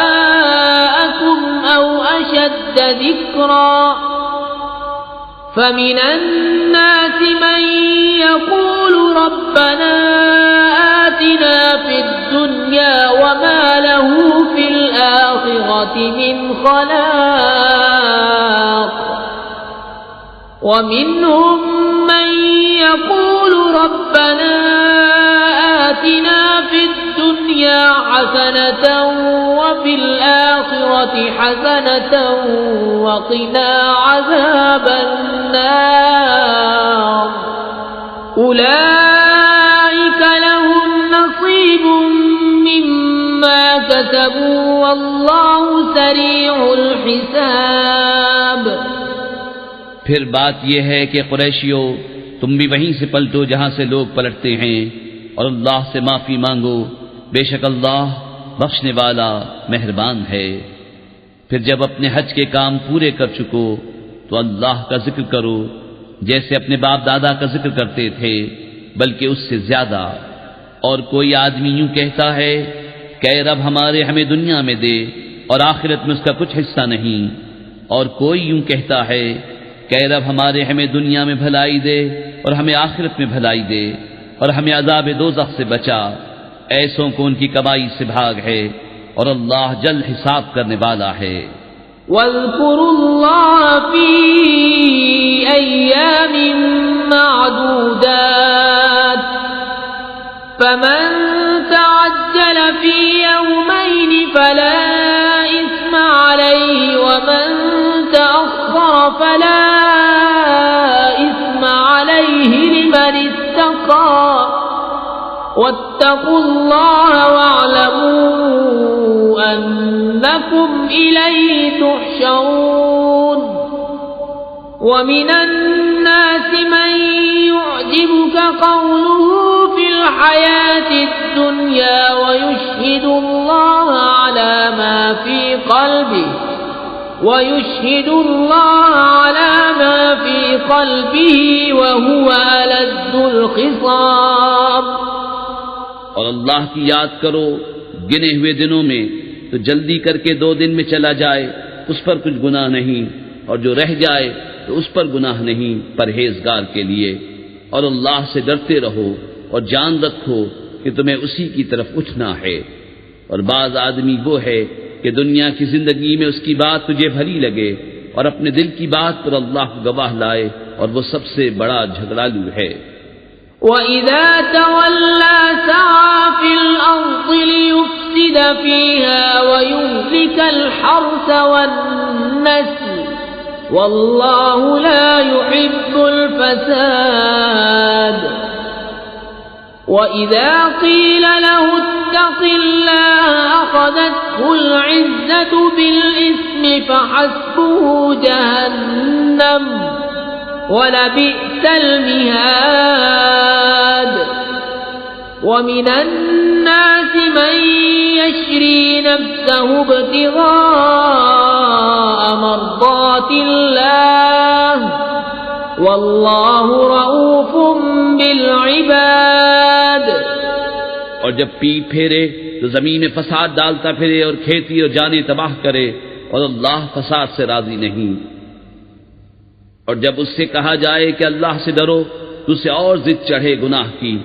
آباءكم أو أشد ذكرا فمن الناس من يقول ربنا آتنا في الدنيا وما له في الآخرة من خلاق ومنهم من يقول ربنا آتنا في الدنيا حسنة وفي الآخرة حسنة وقنا عذاب النار. أولئك لهم نصيب مما كسبوا والله سريع الحساب. پھر بات یہ ہے کہ قریشیو تم بھی وہیں سے پلٹو جہاں سے لوگ پلٹتے ہیں، اور اللہ سے معافی مانگو، بے شک اللہ بخشنے والا مہربان ہے. پھر جب اپنے حج کے کام پورے کر چکو تو اللہ کا ذکر کرو جیسے اپنے باپ دادا کا ذکر کرتے تھے، بلکہ اس سے زیادہ. اور کوئی آدمی یوں کہتا ہے کہ اے رب ہمیں دنیا میں دے اور آخرت میں اس کا کچھ حصہ نہیں، اور کوئی یوں کہتا ہے کہ اے رب ہمیں دنیا میں بھلائی دے اور ہمیں آخرت میں بھلائی دے اور ہمیں عذاب دوزخ سے بچا. ایسوں کو ان کی کمائی سے بھاگ ہے اور اللہ جلد حساب کرنے والا ہے. وَاذْكُرُوا اللَّهَ فِي أَيَّامٍ مَّعْدُودَاتٍ فَمَن تَعَجَّلَ فِي يَوْمَيْنِ فَلَا إِثْمَ عَلَيْهِ وَمَن فلا إثم عليه لمن اتقى واتقوا الله واعلموا أنكم إليه تحشرون ومن الناس من يعجبك قوله في الحياة الدنيا ويشهد الله على ما في قلبه وهو ألد الخصام. اور اللہ کی یاد کرو گنے ہوئے دنوں میں تو جلدی کر کے 2 دن میں چلا جائے، اس پر کچھ گناہ نہیں، اور جو رہ جائے تو اس پر گناہ نہیں پرہیزگار کے لیے. اور اللہ سے ڈرتے رہو اور جان رکھو کہ تمہیں اسی کی طرف اٹھنا ہے. اور بعض آدمی وہ ہے کہ دنیا کی زندگی میں اس کی بات تجھے بھلی لگے اور اپنے دل کی بات پر اللہ کو گواہ لائے، اور وہ سب سے بڑا جھگڑالو ہے. وَإِذَا تَوَلَّى سَعَى فِي الْأَرْضِ لِيُفْسِدَ فِيهَا وَيُهْلِكَ الْحَرْثَ وَالنَّسْلَ وَاللَّهُ لَا يُحِبُّ الْفَسَادَ. وَإِذَا قِيلَ لَهُ اتَّقِ اللَّهَ أَخَذَتْهُ الْعِزَّةُ بِالْإِثْمِ فَحَسْبُهُ جَهَنَّمُ وَلَبِئْسَ الْمِهَادُ. وَمِنَ النَّاسِ مَن يَشْرِي نَفْسَهُ ابْتِغَاءَ مَرْضَاتِ اللَّهِ وَاللَّهُ رَءُوفٌ بِالْعِبَادِ. اور جب پیٹ پھیرے تو زمین میں فساد ڈالتا پھرے اور کھیتی اور جانیں تباہ کرے، اور اللہ فساد سے راضی نہیں. اور جب اس سے کہا جائے کہ اللہ سے ڈرو تو اسے اور ضد چڑھے گناہ کی،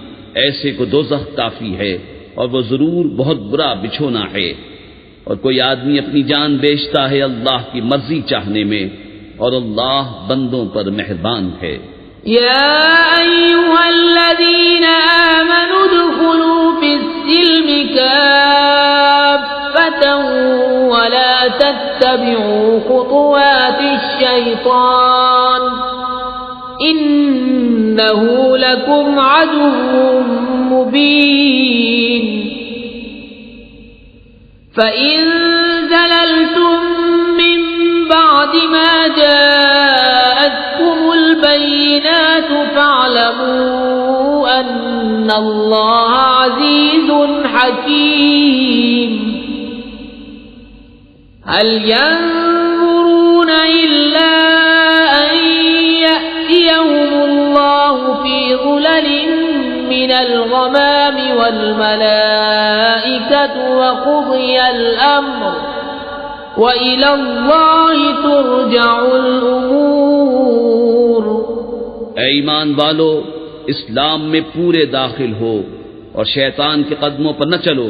ایسے کو دوزخ کافی ہے اور وہ ضرور بہت برا بچھونا ہے. اور کوئی آدمی اپنی جان بیچتا ہے اللہ کی مرضی چاہنے میں، اور اللہ بندوں پر مہربان ہے. يا أيها الذين آمنوا ادخلوا في السلم كافة ولا تتبعوا خطوات الشيطان إنه لكم عدو مبين. فإن زللتم من بعد ما جاءتكم البينات فاعلموا أن الله عزيز حكيم. هل ينظرون إلا أن يأتيهم الله في ظلل من الغمام والملائكة وقضي الأمر وَإِلَى اللَّهِ تُرْجَعُ الْأُمُورُ. اے ایمان والو، اسلام میں پورے داخل ہو اور شیطان کے قدموں پر نہ چلو،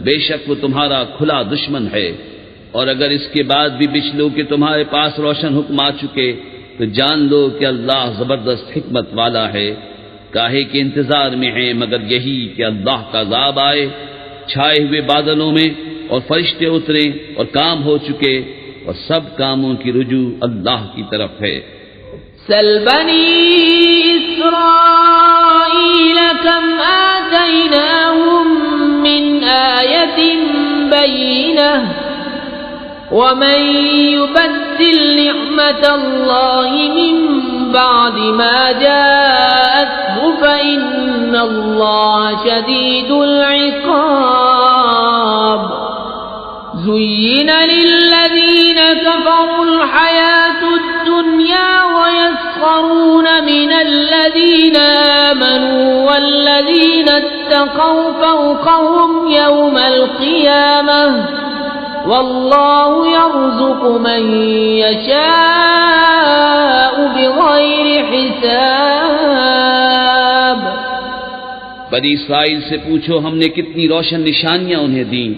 بے شک وہ تمہارا کھلا دشمن ہے. اور اگر اس کے بعد بھی بچ لو کہ تمہارے پاس روشن حکم آ چکے تو جان لو کہ اللہ زبردست حکمت والا ہے. کاہے کے انتظار میں ہیں مگر یہی کہ اللہ کا عذاب آئے چھائے ہوئے بادلوں میں، اور فرشتے اترے اور کام ہو چکے، اور سب کاموں کی رجوع اللہ کی طرف ہے. سل بنی اسرائیل کم آتیناہم من آیت بینہ ومن يبدل نعمت اللہ من بعد ما جاءته فإن اللہ شدید العقاب. زين للذين كفروا الحياة الدنيا ويسخرون من الذين آمنوا والذين اتقوا فوقهم يوم القيامة والله يرزق من يشاء بغير حساب. بنی اسرائیل سے پوچھو ہم نے کتنی روشن نشانیاں انہیں دیں،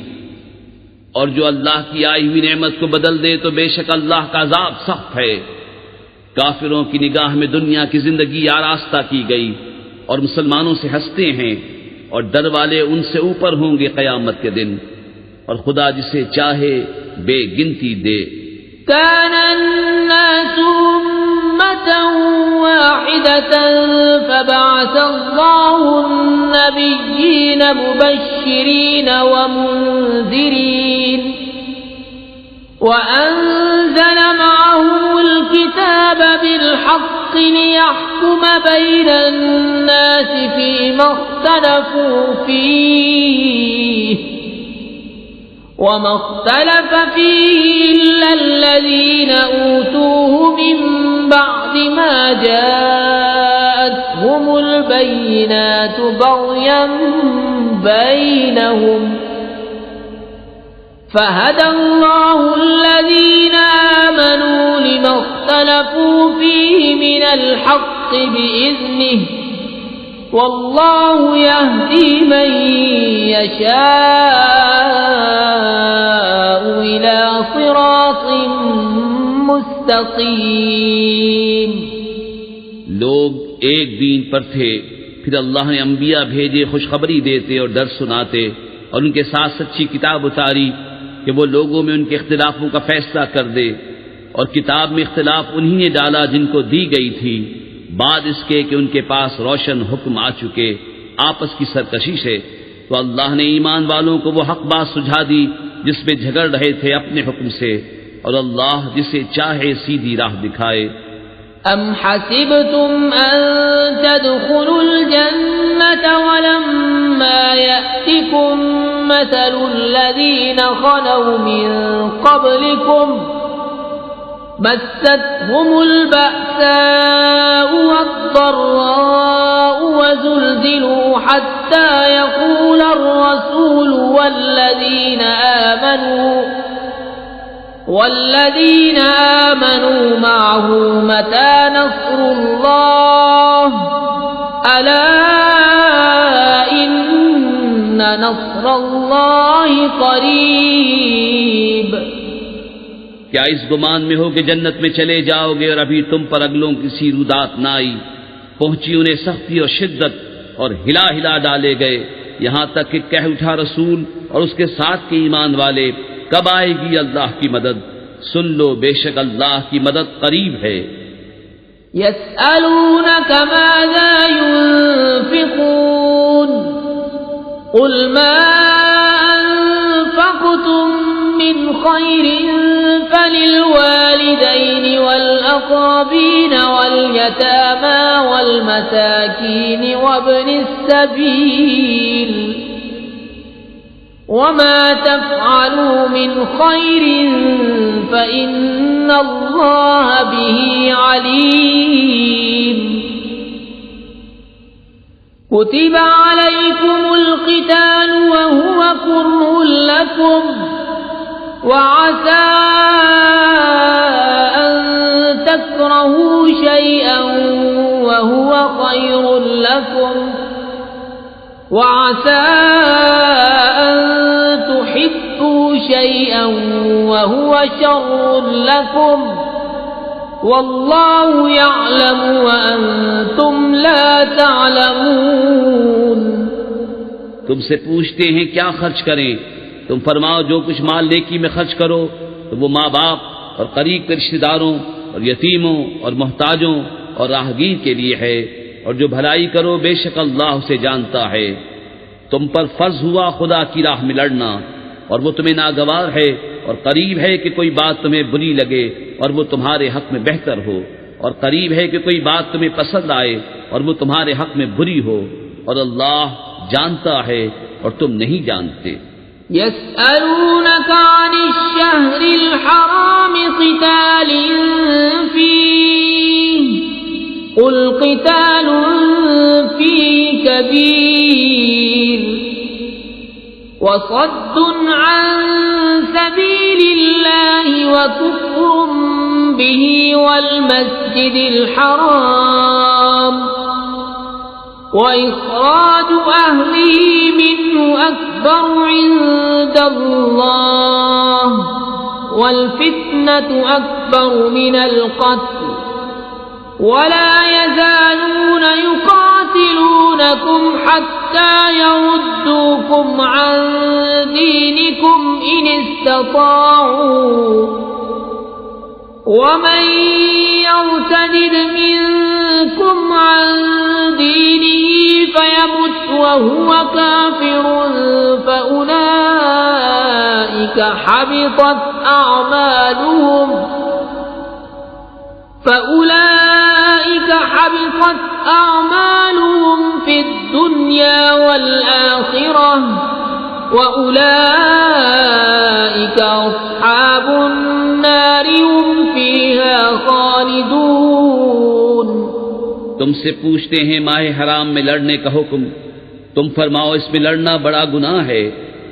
اور جو اللہ کی آئی ہوئی نعمت کو بدل دے تو بے شک اللہ کا عذاب سخت ہے. کافروں کی نگاہ میں دنیا کی زندگی آراستہ کی گئی اور مسلمانوں سے ہنستے ہیں، اور ڈر والے ان سے اوپر ہوں گے قیامت کے دن، اور خدا جسے چاہے بے گنتی دے. كان الناس واحدة فبعث الله النبيين مبشرين ومنذرين وأنزل معهم الكتاب بالحق ليحكم بين الناس فيما اختلفوا فيه وما اختلف فيه إلا الذين أوتوه من بعد ما جاءتهم البينات بغيا بينهم فهدى الله الذين آمنوا لما اختلفوا فيه من الحق بإذنه والله يهدي من يشاء إلى صراط مستقيم. لوگ ایک دین پر تھے، پھر اللہ نے انبیاء بھیجے خوشخبری دیتے اور ڈر سناتے، اور ان کے ساتھ سچی کتاب اتاری کہ وہ لوگوں میں ان کے اختلافوں کا فیصلہ کر دے، اور کتاب میں اختلاف انہی نے ڈالا جن کو دی گئی تھی، بعد اس کے کہ ان کے پاس روشن حکم آ چکے آپس کی سرکشی سے، تو اللہ نے ایمان والوں کو وہ حق بات سجھا دی جس میں جھگڑ رہے تھے اپنے حکم سے، اور اللہ جسے چاہے سیدھی راہ دکھائے. ام حسبتم ان تدخلوا الجنة ولما يأتكم مثل الذين خلوا من قبلكم مستهم البأساء والضراء وزلزلوا حتى يقول الرسول والذين آمنوا معه متى نصر الله ألا إن نصر الله قريب. کیا اس گمان میں ہو کہ جنت میں چلے جاؤ گے اور ابھی تم پر اگلوں کی سی رودات نہ آئی؟ پہنچی انہیں سختی اور شدت اور ہلا ہلا ڈالے گئے، یہاں تک کہ کہہ اٹھا رسول اور اس کے ساتھ کے ایمان والے، کب آئے گی اللہ کی مدد؟ سن لو بے شک اللہ کی مدد قریب ہے. يسألونك ماذا ينفقون قل ما أنفقتم من خير فللوالدين والأقربين واليتامى والمساكين وابن السبيل وما تفعلوا من خير فإن الله به عليم. كتب عليكم القتال وهو كره لكم وعسى أن تكرهوا شيئا وهو خير لكم وعسى أن تحبوا شيئا وهو شر لكم والله يعلم وأنتم لا تعلمون. تم سے پوچھتے ہیں کیا خرچ کریں، تم فرماؤ جو کچھ مال نیکی میں خرچ کرو تو وہ ماں باپ اور قریب کے رشتہ داروں اور یتیموں اور محتاجوں اور راہگیر کے لیے ہے، اور جو بھلائی کرو بے شک اللہ اسے جانتا ہے. تم پر فرض ہوا خدا کی راہ میں لڑنا، اور وہ تمہیں ناگوار ہے اور قریب ہے کہ کوئی بات تمہیں بری لگے اور وہ تمہارے حق میں بہتر ہو، اور قریب ہے کہ کوئی بات تمہیں پسند آئے اور وہ تمہارے حق میں بری ہو، اور اللہ جانتا ہے اور تم نہیں جانتے. يسألونك عن الشهر الحرام قتال فيه قل قتال فيه كبير وصد عن سبيل الله وكفر به والمسجد الحرام وإخراج أهله منه أكبر عند الله والفتنة أكبر من القتل ولا يزالون يقاتلونكم حتى يردوكم عن دينكم إن استطاعوا ومن يرتد منكم يردكم عن دينه فيمت وهو كافر فأولئك حبطت أعمالهم في الدنيا والآخرة وأولئك أصحاب النار هم فيها خالدون۔ تم سے پوچھتے ہیں ماہ حرام میں لڑنے کا حکم، تم فرماؤ اس میں لڑنا بڑا گناہ ہے،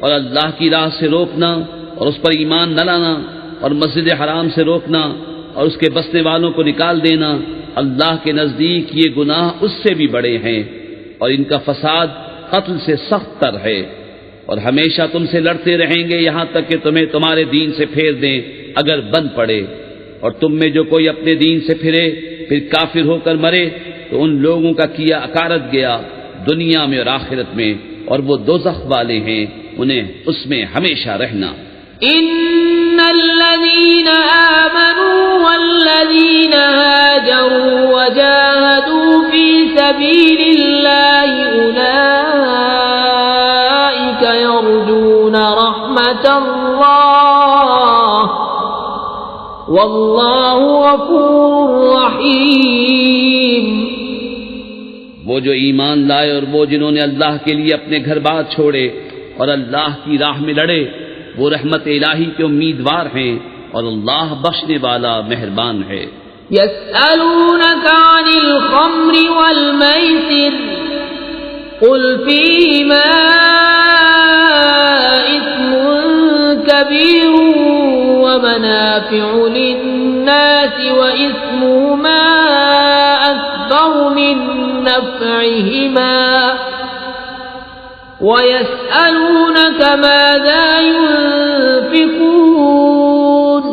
اور اللہ کی راہ سے روکنا اور اس پر ایمان نہ لانا اور مسجد حرام سے روکنا اور اس کے بسنے والوں کو نکال دینا، اللہ کے نزدیک یہ گناہ اس سے بھی بڑے ہیں، اور ان کا فساد قتل سے سخت تر ہے، اور ہمیشہ تم سے لڑتے رہیں گے یہاں تک کہ تمہیں تمہارے دین سے پھیر دیں اگر بن پڑے، اور تم میں جو کوئی اپنے دین سے پھرے پھر کافر ہو کر مرے تو ان لوگوں کا کیا اکارت گیا دنیا میں اور آخرت میں، اور وہ دوزخ والے ہیں، انہیں اس میں ہمیشہ رہنا۔ ان الذين آمنوا والذين هاجروا وجاهدوا في سبيل الله أولئك يرجون رحمة الله والله غفور رحيم۔ وہ جو ایمان لائے اور وہ جنہوں نے اللہ کے لیے اپنے گھر بار چھوڑے اور اللہ کی راہ میں لڑے، وہ رحمت الہی کے امیدوار ہیں، اور اللہ بخشنے والا مہربان ہے۔ يسألونك عن الخمر والميسر قل فيهما إثم كبير ومنافع للناس وإثمهما أكبر من نفعهما ويسألونك ماذا ينفقون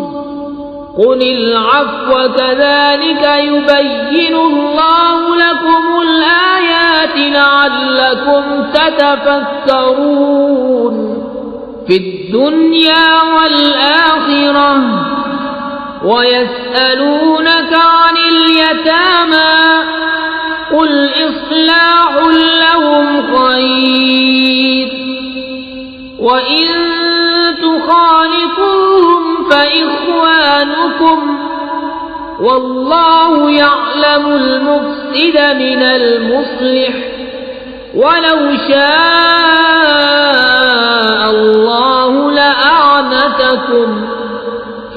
قل العفو كذلك يبين الله لكم الآيات لعلكم تتفكرون في الدنيا والآخرة ويسألونك عن اليتامى قل إصلاح لهم خير وإن تخالطوهم فإخوانكم والله يعلم المفسد من المصلح ولو شاء الله لأعنتكم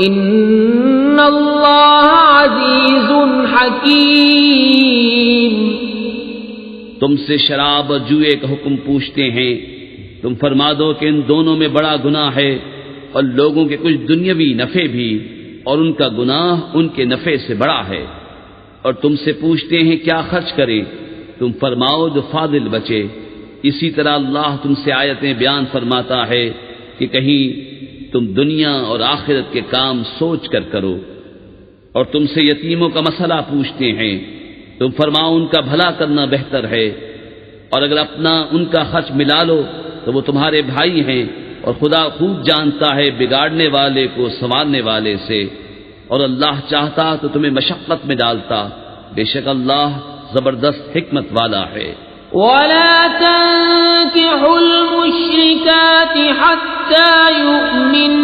إن الله عزيز حكيم۔ تم سے شراب اور جوئے کا حکم پوچھتے ہیں، تم فرما دو کہ ان دونوں میں بڑا گناہ ہے، اور لوگوں کے کچھ دنیاوی نفع بھی، اور ان کا گناہ ان کے نفع سے بڑا ہے۔ اور تم سے پوچھتے ہیں کیا خرچ کریں، تم فرماؤ جو فاضل بچے۔ اسی طرح اللہ تم سے آیتیں بیان فرماتا ہے کہ کہیں تم دنیا اور آخرت کے کام سوچ کر کرو۔ اور تم سے یتیموں کا مسئلہ پوچھتے ہیں، تم فرماؤ ان کا بھلا کرنا بہتر ہے، اور اگر اپنا ان کا خرچ ملا لو تو وہ تمہارے بھائی ہیں، اور خدا خوب جانتا ہے بگاڑنے والے کو سنوارنے والے سے، اور اللہ چاہتا تو تمہیں مشقت میں ڈالتا، بے شک اللہ زبردست حکمت والا ہے۔ ولا تنكحوا المشركات حتى يؤمن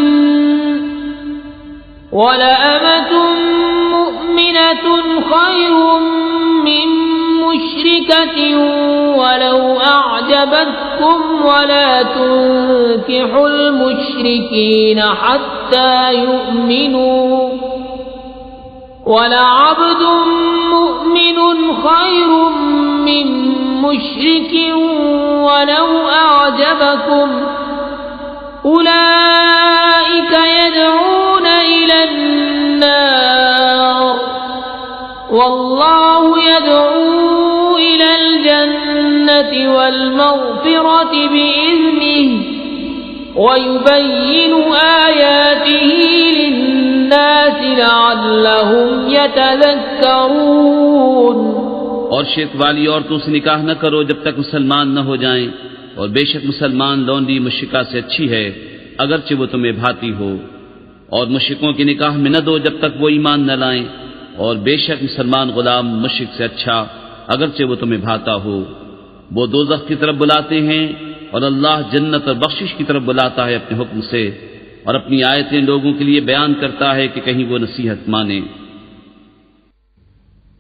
ولأمة مؤمنة خير من مشركة ولو أعجبتكم ولا تنكحوا المشركين حتى يؤمنوا ولعبد مؤمن خير من مشرك ولو أعجبكم أولئك يدعون إلى النار والله يدعو إلى الجنة والمغفرة بإذنه ويبين آياته للناس لعلهم يتذكرون۔ اور شرک والی عورتوں سے نکاح نہ کرو جب تک مسلمان نہ ہو جائیں، اور بے شک مسلمان لونڈی مشرکہ سے اچھی ہے اگرچہ وہ تمہیں بھاتی ہو، اور مشرکوں کی نکاح میں نہ دو جب تک وہ ایمان نہ لائیں، اور بے شک مسلمان غلام مشرک سے اچھا اگرچہ وہ تمہیں بھاتا ہو۔ وہ دوزخ کی طرف بلاتے ہیں اور اللہ جنت اور بخشش کی طرف بلاتا ہے اپنے حکم سے، اور اپنی آیتیں لوگوں کے لیے بیان کرتا ہے کہ کہیں وہ نصیحت مانیں۔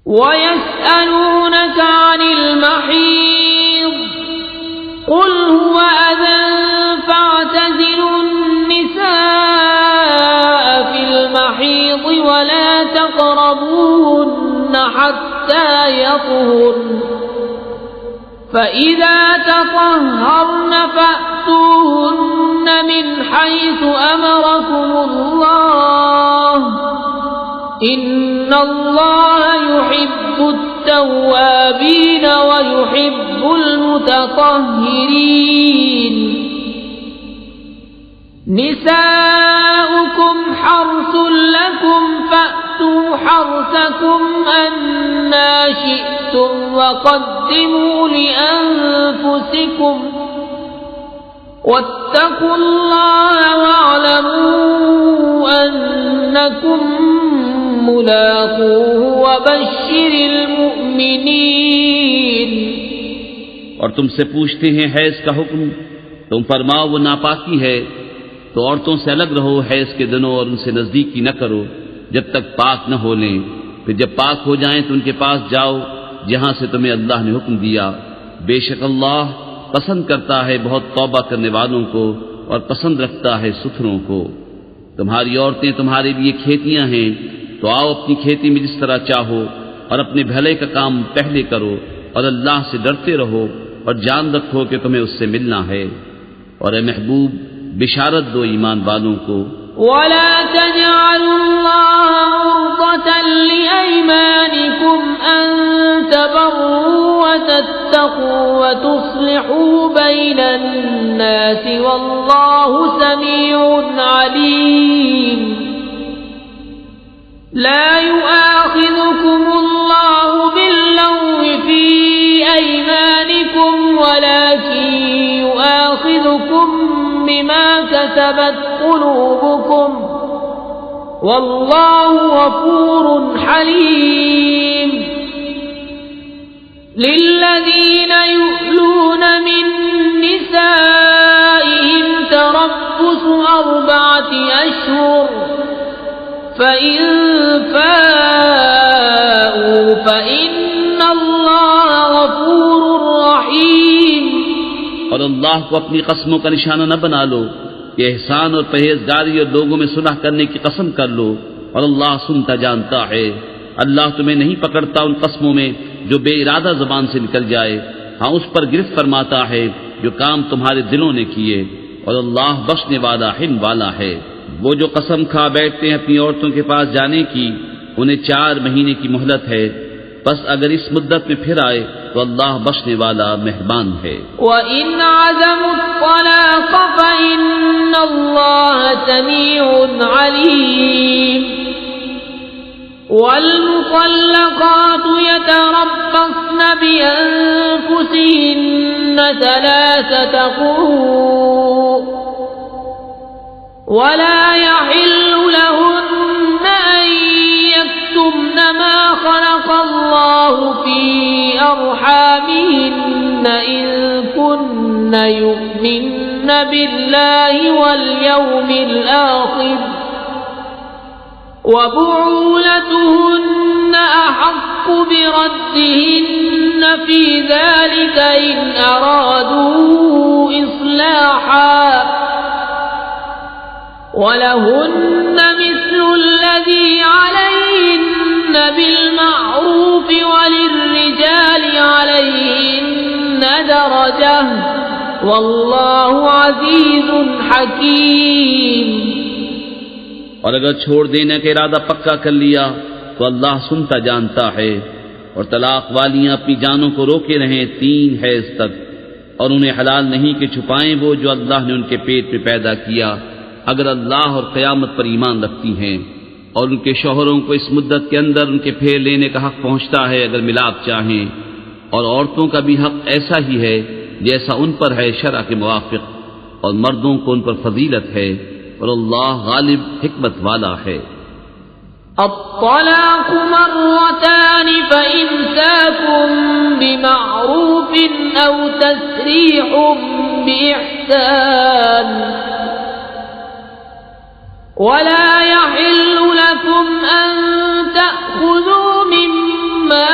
وَيَسْأَلُونَكَ عَنِ الْمَحِيضِ قُلْ هُوَ أَذًى فَاعْتَزِلُوا النِّسَاءَ فِي الْمَحِيضِ وَلَا تَقْرَبُوهُنَّ حَتَّى يَطْهُرْنَ فَإِذَا تَطَهَّرْنَ فَأْتُوهُنَّ مِنْ حَيْثُ أَمَرَكُمُ اللَّهُ إِنَّ اللَّهَ يُحِبُّ التَّوَّابِينَ وَيُحِبُّ الْمُتَطَهِّرِينَ نِسَاؤُكُمْ حَرْثٌ لَكُمْ فَأْتُوا حَرْثَكُمْ أَنَّا شِئْتُمْ وَقَدِّمُوا لِأَنفُسِكُمْ وَاتَّقُوا اللَّهَ وَاعْلَمُوا أَنَّكُمْ مُلَاقُوهُ وَبَشِّرِ الْمُؤْمِنِينَ۔ اور تم سے پوچھتے ہیں حیض کا حکم، تم فرماؤ وہ ناپاکی ہے، تو عورتوں سے الگ رہو حیض کے دنوں اور ان سے نزدیکی نہ کرو جب تک پاک نہ ہو لیں، پھر جب پاک ہو جائیں تو ان کے پاس جاؤ جہاں سے تمہیں اللہ نے حکم دیا، بے شک اللہ پسند کرتا ہے بہت توبہ کرنے والوں کو اور پسند رکھتا ہے ستھروں کو۔ تمہاری عورتیں تمہارے لیے کھیتیاں ہیں، تو آؤ اپنی کھیتی میں جس طرح چاہو اور اپنے بھلے کا کام پہلے کرو اور اللہ سے ڈرتے رہو اور جان رکھو کہ تمہیں اس سے ملنا ہے، اور اے محبوب بشارت دو ایمان والوں کو۔ وَلَا تَجْعَلُوا اللَّهَ عُرْضَةً لِأَيْمَانِكُمْ أَن تَبَرُّوا وَتَتَّقُوا وَتُصْلِحُوا بَيْنَ النَّاسِ وَاللَّهُ سَمِيعٌ عَلِيمٌ۔ لا يؤاخذكم الله باللغو في أيمانكم ولكن يؤاخذكم بما كسبت قلوبكم والله غفور حليم۔ للذين يؤلون من نسائهم تربص 4 أشهر فَإِن فَاءُوا فَإِنَّ اللَّهَ غَفُورٌ رَّحِيمٌ۔ اور اللہ کو اپنی قسموں کا نشانہ نہ بنا لو کہ احسان اور پرہیزگاری اور لوگوں میں صلح کرنے کی قسم کر لو، اور اللہ سنتا جانتا ہے۔ اللہ تمہیں نہیں پکڑتا ان قسموں میں جو بے ارادہ زبان سے نکل جائے، ہاں اس پر گرفت فرماتا ہے جو کام تمہارے دلوں نے کیے، اور اللہ بخشنے والا حلم والا ہے۔ وہ جو قسم کھا بیٹھتے ہیں اپنی عورتوں کے پاس جانے کی، انہیں 4 مہینے کی مہلت ہے، بس اگر اس مدت میں پھر آئے تو اللہ بخشنے والا مہربان ہے۔ وَإِنْ عَزَمُوا الطَّلَاقَ فَإِنَّ اللَّهَ سَمِيعٌ عَلِيمٌ۔ وَالْمُطَلَّقَاتُ يَتَرَبَّصْنَ بِأَنفُسِهِنَّ 3 قُرُوءٍ ولا يحل لهن أن يكتمن ما خلق الله في أرحامهن إن كن يؤمن بالله واليوم الآخر وبعولتهن أحق بردهن في ذلك إن أرادوا إصلاحا وَلَهُنَّ مِثْلُ الَّذِي عَلَيْهِنَّ بِالْمَعْرُوفِ وَلِلرِّجَالِ عَلَيْهِنَّ دَرَجَةٌ وَاللَّهُ عَزِيزٌ حَكِيمٌ۔ اور اگر چھوڑ دینے کا ارادہ پکا کر لیا تو اللہ سنتا جانتا ہے، اور طلاق والیاں اپنی جانوں کو روکے رہیں 3 حیض تک، اور انہیں حلال نہیں کہ چھپائیں وہ جو اللہ نے ان کے پیٹ میں پیدا کیا، اگر اللہ اور قیامت پر ایمان رکھتی ہیں، اور ان کے شوہروں کو اس مدت کے اندر ان کے پھیر لینے کا حق پہنچتا ہے اگر ملاپ چاہیں، اور عورتوں کا بھی حق ایسا ہی ہے جیسا ان پر ہے شرع کے موافق، اور مردوں کو ان پر فضیلت ہے، اور اللہ غالب حکمت والا ہے۔ الطلاق مرتان فإمساك بمعروف أو تسريح بإحسان ولا يحل لكم أن تأخذوا مما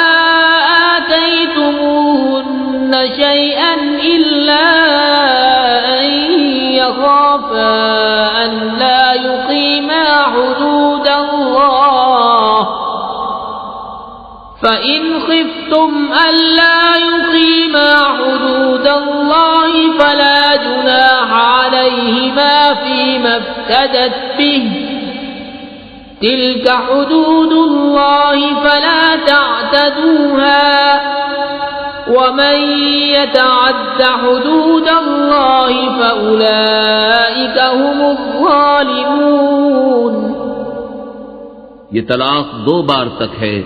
آتيتموهن شيئا إلا أن يخافا أن لا يقيما حدود الله فإن خفتم ألا يقيما حدود الله فلا جناح عليهما فيما افتدت به تلك حدود الله فلا تعتدوها ومن يتعد حدود الله فأولئك هم الظالمون. یہ طلاق 2 بار تک ہے،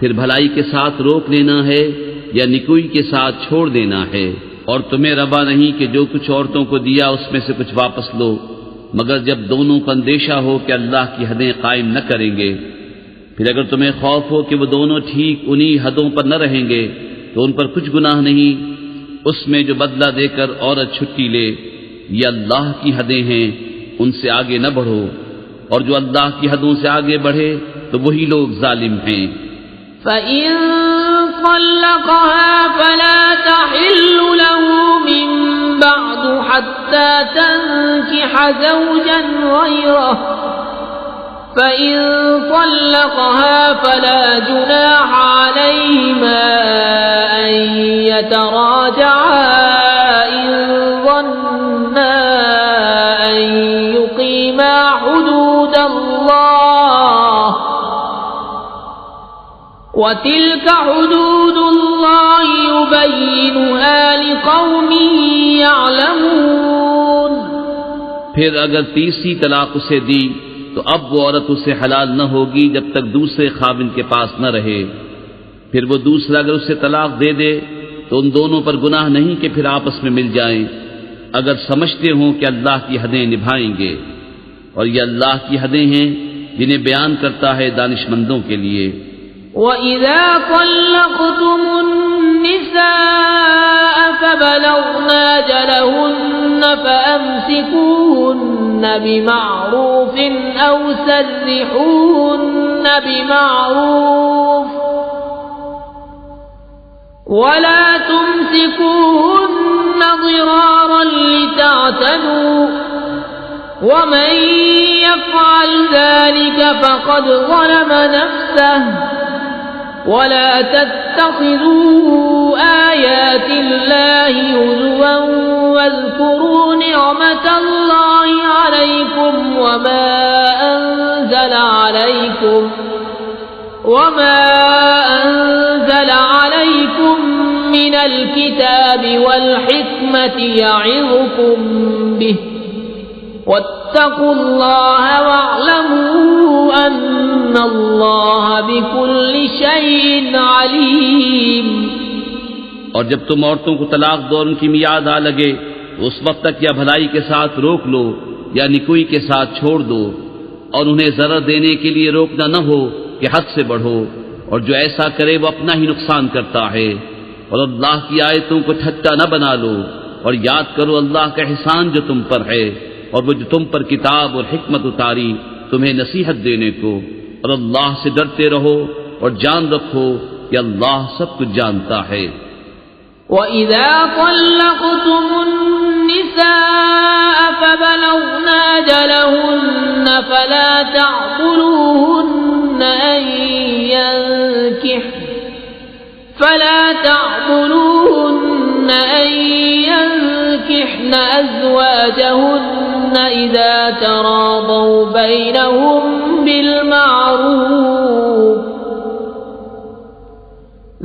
پھر بھلائی کے ساتھ روک لینا ہے یا نکوئی کے ساتھ چھوڑ دینا ہے، اور تمہیں روا نہیں کہ جو کچھ عورتوں کو دیا اس میں سے کچھ واپس لو، مگر جب دونوں کو اندیشہ ہو کہ اللہ کی حدیں قائم نہ کریں گے. پھر اگر تمہیں خوف ہو کہ وہ دونوں ٹھیک انہی حدوں پر نہ رہیں گے تو ان پر کچھ گناہ نہیں اس میں جو بدلہ دے کر عورت چھٹی لے. یہ اللہ کی حدیں ہیں، ان سے آگے نہ بڑھو، اور جو اللہ کی حدوں سے آگے بڑھے تو وہی لوگ ظالم ہیں. فَإِن طَلَّقَهَا فَلَا تَحِلُّ لَهُ مِن بَعْدُ حَتَّى تَنكِحَ زَوْجًا غَيْرَهُ فَإِن طَلَّقَهَا فَلَا جُنَاحَ عَلَيْهِمَا أَن يَتَرَاجَعَا إِن ظَنَّا أَن يُقِيمَا حُدُودَ اللَّهِ وَتِلْكَ حُدُودُ اللَّهِ يُبَيِّنُهَا لِقَوْمٍ يَعْلَمُونَ. پھر اگر تیسری طلاق اسے دی تو اب وہ عورت اسے حلال نہ ہوگی جب تک دوسرے خاوند کے پاس نہ رہے. پھر وہ دوسرا اگر اسے طلاق دے دے تو ان دونوں پر گناہ نہیں کہ پھر آپس میں مل جائیں اگر سمجھتے ہوں کہ اللہ کی حدیں نبھائیں گے. اور یہ اللہ کی حدیں ہیں جنہیں بیان کرتا ہے دانش مندوں کے لیے. وَإِذَا طَلَّقْتُمُ النِّسَاءَ فَبَلَغْنَ أَجَلَهُنَّ فَأَمْسِكُوهُنَّ بِمَعْرُوفٍ أَوْ سَرِّحُوهُنَّ بِمَعْرُوفٍ وَلَا تُمْسِكُوهُنَّ ضِرَارًا لِتَعْتَدُوا وَمَن يَفْعَلْ ذَلِكَ فَقَدْ ظَلَمَ نَفْسَهُ وَلَا تَتَّخِذُوا آيَاتِ اللَّهِ هُزُوًا وَاذْكُرُوا نِعْمَةَ اللَّهِ عَلَيْكُمْ وَمَا أَنزَلَ عَلَيْكُمْ مِنَ الْكِتَابِ وَالْحِكْمَةِ يَعِظُكُمْ بِهِ وَاتَّقُوا اللَّهَ وَاعْلَمُوا أَنَّ اللَّهَ بِكُلِّ شَيْءٍ عَلِيمٌ. اور جب تم عورتوں کو طلاق دو اور ان کی میعاد آ لگے تو اس وقت تک یا بھلائی کے ساتھ روک لو یا نکوئی کے ساتھ چھوڑ دو، اور انہیں ضرر دینے کے لیے روکنا نہ ہو کہ حد سے بڑھو، اور جو ایسا کرے وہ اپنا ہی نقصان کرتا ہے. اور اللہ کی آیتوں کو ٹھٹا نہ بنا لو، اور یاد کرو اللہ کا احسان جو تم پر ہے، اور وہ جو تم پر کتاب اور حکمت اتاری تمہیں نصیحت دینے کو. اور اللہ سے ڈرتے رہو اور جان رکھو کہ اللہ سب کچھ جانتا ہے. وَإِذَا طَلَّقْتُمُ النِّسَاءَ فَبَلَغْنَ أَجَلَهُنَّ فَلَا تَعْضُلُوهُنَّ أَن يَنكِحْنَ أَزْوَاجَهُنَّ إِذَا تَرَاضَوْا بَيْنَهُم بِالْمَعْرُوفِ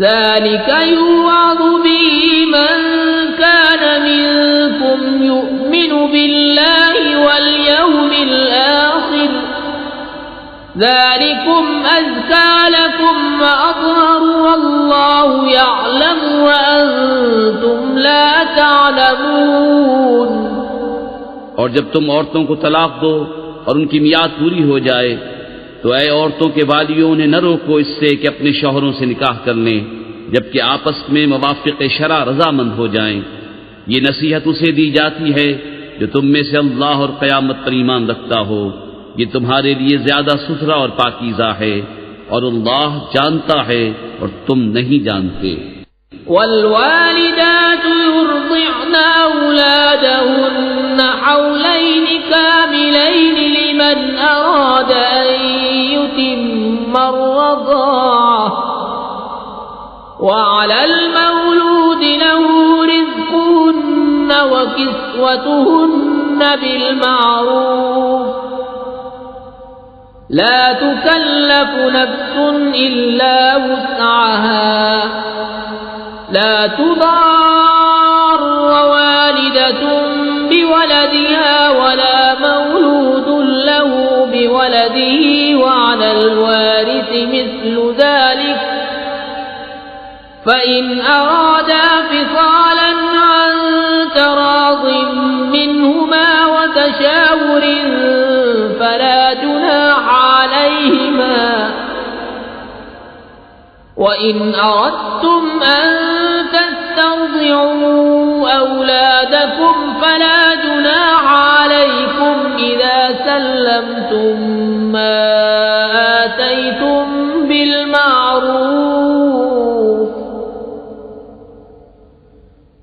ذَلِكَ يُوعَظُ بِهِ مَن كَانَ مِنكُمْ يُؤْمِنُ بِاللَّهِ وَالْيَوْمِ الْآخِرِ ذَلِكُمْ أَزْكَى لَكُمْ وَأَطْهَرُ وَاللَّهُ يَعْلَمُ وَأَنتُمْ لَا تَعْلَمُونَ. اور جب تم عورتوں کو طلاق دو اور ان کی میعاد پوری ہو جائے تو اے عورتوں کے والیوں انہیں نہ روکو اس سے کہ اپنے شوہروں سے نکاح کر لیں جبکہ آپس میں موافق شرع رضامند ہو جائیں۔ یہ نصیحت اسے دی جاتی ہے جو تم میں سے اللہ اور قیامت پر ایمان رکھتا ہو، یہ تمہارے لیے زیادہ ستھرا اور پاکیزہ ہے، اور اللہ جانتا ہے اور تم نہیں جانتے۔ والوالدات يرضعن أولادهن حولين كاملين لمن أراد أن يتم الرضاعة وعلى المولود له رزقهن وكسوتهن بالمعروف لا تكلف نفس إلا وسعها لا تضار والدة بولدها ولا مولود له بولده وعلى الوارث مثل ذلك فإن أرادا فصالا عن تراض منهما وتشاور فلا جناح عليهما وإن أردتم أن تسترضعوا أولادكم فلا جناح عليكم إذا سلمتم ما آتيتم بالمعروف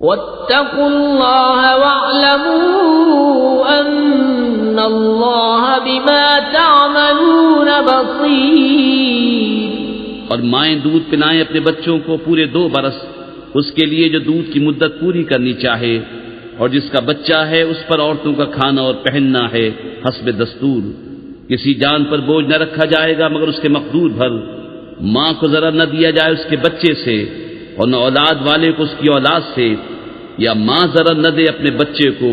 واتقوا الله واعلموا أن الله بما تعملون بصير۔ اور مائیں دودھ پلائیں اپنے بچوں کو پورے 2 برس، اس کے لیے جو دودھ کی مدت پوری کرنی چاہے، اور جس کا بچہ ہے اس پر عورتوں کا کھانا اور پہننا ہے حسب دستور۔ کسی جان پر بوجھ نہ رکھا جائے گا مگر اس کے مقدور بھر۔ ماں کو ضرر نہ دیا جائے اس کے بچے سے، اور نہ اولاد والے کو اس کی اولاد سے، یا ماں ضرر نہ دے اپنے بچے کو،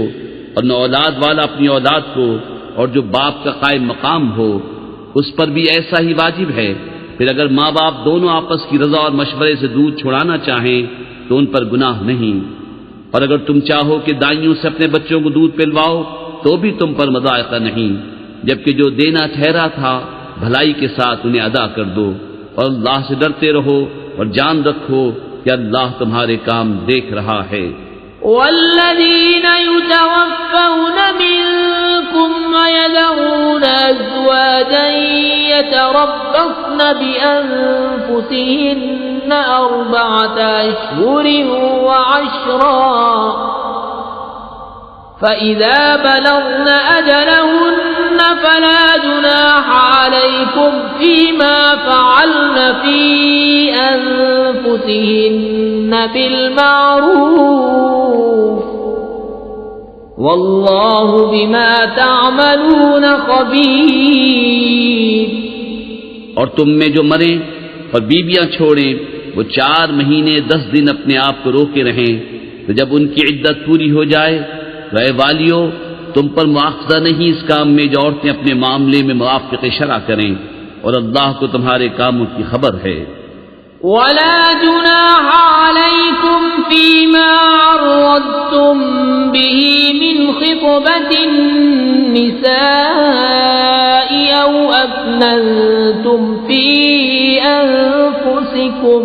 اور نہ اولاد والا اپنی اولاد کو، اور جو باپ کا قائم مقام ہو اس پر بھی ایسا ہی واجب ہے۔ پھر اگر ماں باپ دونوں آپس کی رضا اور مشورے سے دودھ چھڑانا چاہیں تو ان پر گناہ نہیں، اور اگر تم چاہو کہ دائیوں سے اپنے بچوں کو دودھ پلواؤ تو بھی تم پر مضائقہ نہیں، جبکہ جو دینا ٹھہرا تھا بھلائی کے ساتھ انہیں ادا کر دو، اور اللہ سے ڈرتے رہو اور جان رکھو کہ اللہ تمہارے کام دیکھ رہا ہے۔ والذين يتوفون منكم ويذرون أزواجا يتربصن بأنفسهن 4 أشهر وعشرا فإذا بلغن أجلهن فلا جناح عليكم فيما فعلن في أنفسهن بالمعروف والله بما تعملون خبير۔ اور تم میں جو مریں اور بیویاں چھوڑیں وہ 4 مہینے 10 دن اپنے آپ کو روکے رہیں، تو جب ان کی عدت پوری ہو جائے تو اے والیو تم پر مواخذہ نہیں اس کام میں جو عورتیں اپنے معاملے میں موافق شرع کریں، اور اللہ کو تمہارے کاموں کی خبر ہے۔ ولا جناح عليكم فيما عرضتم به من خطبة النساء أو أكننتم في أنفسكم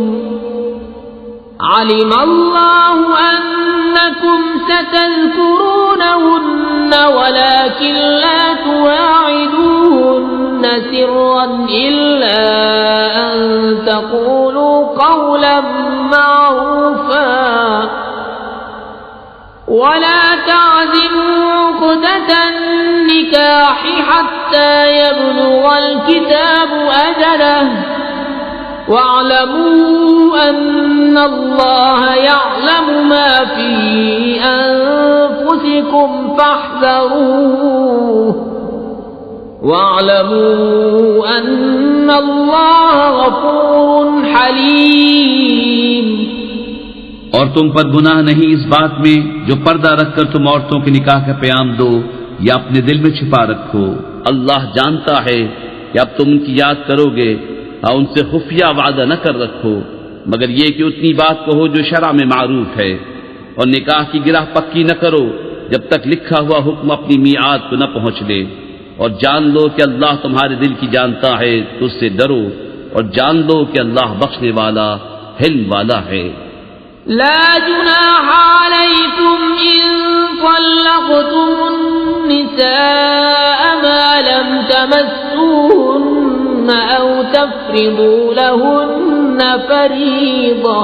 علم الله أنكم ستذكرونهن ولكن لا تواعدوهن سرا إلا أن تقولوا قولا معروفا ولا تعزموا عقدة النكاح حتى يبلغ الكتاب أجله واعلموا أن الله يعلم ما في أنفسكم فاحذروه واعلموا أن الله غفور حليم۔ اور تم پر گناہ نہیں اس بات میں جو پردہ رکھ کر تم عورتوں کے نکاح کا پیام دو یا اپنے دل میں چھپا رکھو۔ اللہ جانتا ہے کہ اب تم ان کی یاد کرو گے، اور ان سے خفیہ وعدہ نہ کر رکھو مگر یہ کہ اتنی بات کہو جو شرع میں معروف ہے، اور نکاح کی گرہ پکی نہ کرو جب تک لکھا ہوا حکم اپنی میعاد کو نہ پہنچ لے، اور جان لو کہ اللہ تمہارے دل کی جانتا ہے تو اس سے ڈرو، اور جان لو کہ اللہ بخشنے والا حلم والا ہے۔ لا جناح عليكم إن طلقتم النساء ما لم تمسوهن أو تفرضوا لهن فريضة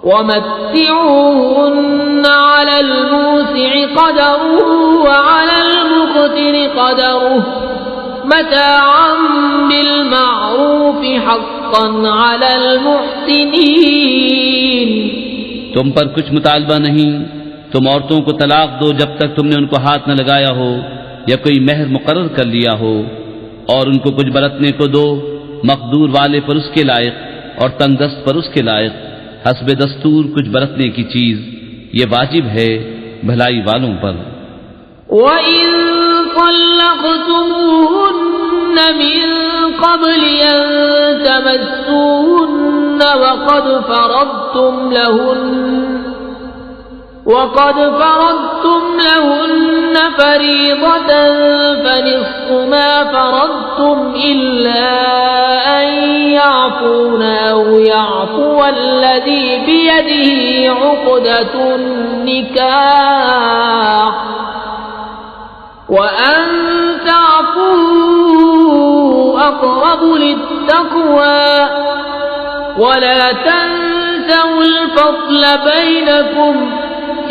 ومتعوهن على الموسع قدره وعلى المقتر قدره متاعا بالمعروف حقا على المحسنين۔ تم پر کچھ مطالبہ نہیں، تم عورتوں کو طلاق دو جب تک تم نے ان کو ہاتھ نہ لگایا ہو یا کوئی مہر مقرر کر لیا ہو، اور ان کو کچھ برتنے کو دو، مقدور والے پر اس کے لائق اور تنگ دست پر اس کے لائق، حسب دستور کچھ برتنے کی چیز، یہ واجب ہے بھلائی والوں پر۔ وَإِن طَلَّقْتُمُوهُنَّ مِن قَبْلِ أَن تَمَسُّوهُنَّ وَقَدْ فَرَضْتُمْ لَهُنَّ فَرِيضَةً فَنِصْفُ مَا فَرَضْتُمْ إِلَّا أَن يَعْفُونَ أَوْ يَعْفُوَ الَّذِي بِيَدِهِ عُقْدَةُ النِّكَاحِ وَأَن تَعْفُوا أَقْرَبُ لِلتَّقْوَى وَلَا تَنسَوْا الْفَضْلَ بَيْنَكُمْ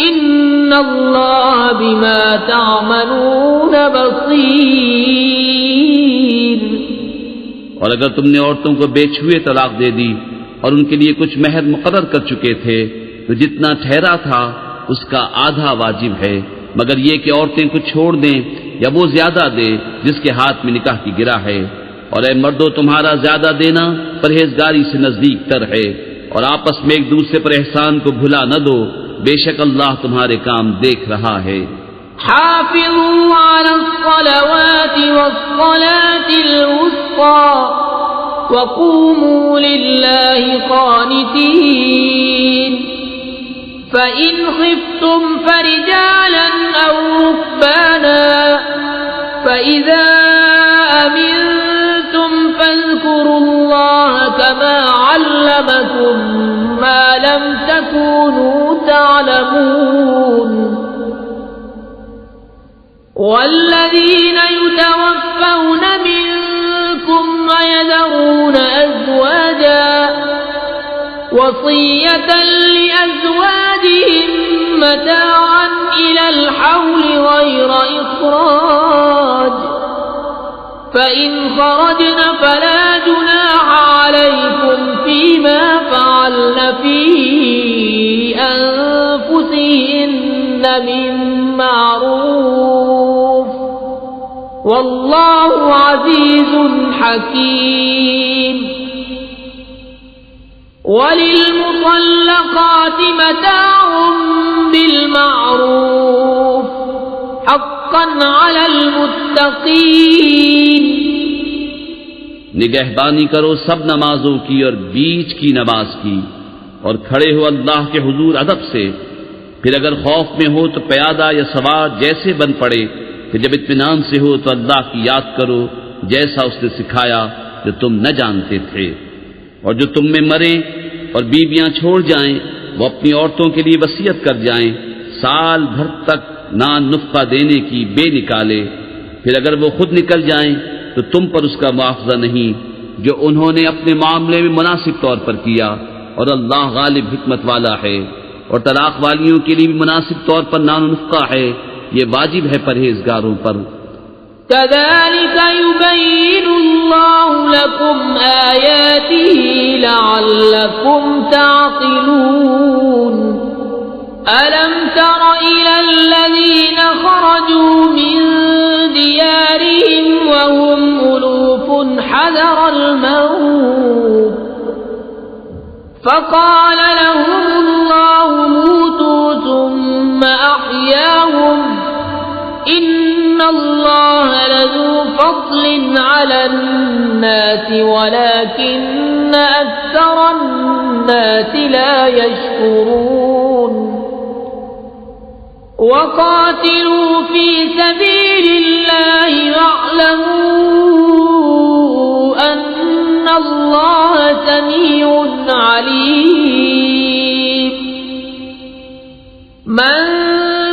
إِنَّ اللَّهَ بِمَا تَعْمَلُونَ بَصِيرٌ۔ اور اگر تم نے عورتوں کو بے چھوئے طلاق دے دی اور ان کے لیے کچھ مہر مقرر کر چکے تھے تو جتنا ٹھہرا تھا اس کا آدھا واجب ہے، مگر یہ کہ عورتیں کچھ چھوڑ دیں یا وہ زیادہ دے جس کے ہاتھ میں نکاح کی گرہ ہے، اور اے مردو تمہارا زیادہ دینا پرہیزگاری سے نزدیک تر ہے، اور آپس میں ایک دوسرے پر احسان کو بھلا نہ دو، بے شک اللہ تمہارے کام دیکھ رہا ہے۔ حافظوا على الصلوات والصلاة الوسطى وقوموا لله قانتين فإن خفتم فرجالا أو ركبانا فإذا أمنتم فاذكروا الله كما علمكم ما لم تكونوا تعلمون۔ والذين يتوفون منكم ويذرون أزواجا وصية لأزواجهم متاعا إلى الحول غير إخراج فإن خرجن فلا جناح عليكم فيما فعلن في أنفسهن من معروف والله عزيز حكيم۔ وللمطلقات متاع بالمعروف حقا على المتقين۔ نگہبانی کرو سب نمازوں کی اور بیچ کی نماز کی، اور کھڑے ہو اللہ کے حضور ادب سے، پھر اگر خوف میں ہو تو پیادہ یا سوار جیسے بن پڑے، پھر جب اطمینان سے ہو تو اللہ کی یاد کرو جیسا اس نے سکھایا جو تم نہ جانتے تھے۔ اور جو تم میں مریں اور بیویاں چھوڑ جائیں وہ اپنی عورتوں کے لیے وصیت کر جائیں سال بھر تک نان نفقہ دینے کی بے نکالے، پھر اگر وہ خود نکل جائیں تو تم پر اس کا مواخذہ نہیں جو انہوں نے اپنے معاملے میں مناسب طور پر کیا، اور اللہ غالب حکمت والا ہے۔ اور طلاق والیوں کے لیے بھی مناسب طور پر نان نفقہ ہے، یہ واجب ہے پرہیزگاروں پر۔ كذلك يبين الله لكم آياته لعلكم تعقلون۔ ألم تر إلى الذين خرجوا من ديارهم وهم ألوف حذر الموت فقال لهم الله موتوا ثم أحياهم إن الله لذو فضل على الناس ولكن أكثر الناس لا يشكرون۔ وقاتلوا في سبيل الله واعلموا أن الله سميع عليم من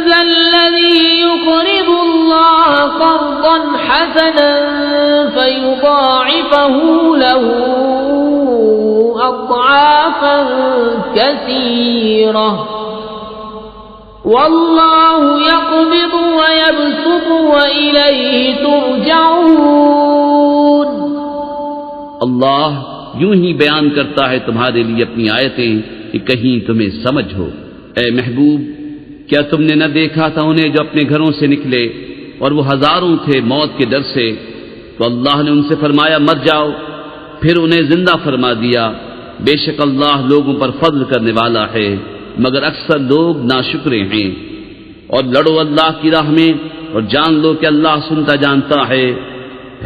ذا الذي يقرض الله قرضا حسنا فيضاعفه له أضعافا كثيرة والله يقبض ويبسط وإليه ترجعون۔ اللہ یوں ہی بیان کرتا ہے تمہارے لیے اپنی آیتیں کہ کہیں تمہیں سمجھ ہو۔ اے محبوب، کیا تم نے نہ دیکھا تھا انہیں جو اپنے گھروں سے نکلے اور وہ ہزاروں تھے موت کے ڈر سے، تو اللہ نے ان سے فرمایا مر جاؤ، پھر انہیں زندہ فرما دیا۔ بے شک اللہ لوگوں پر فضل کرنے والا ہے، مگر اکثر لوگ ناشکرے ہیں۔ اور لڑو اللہ کی راہ میں اور جان لو کہ اللہ سنتا جانتا ہے۔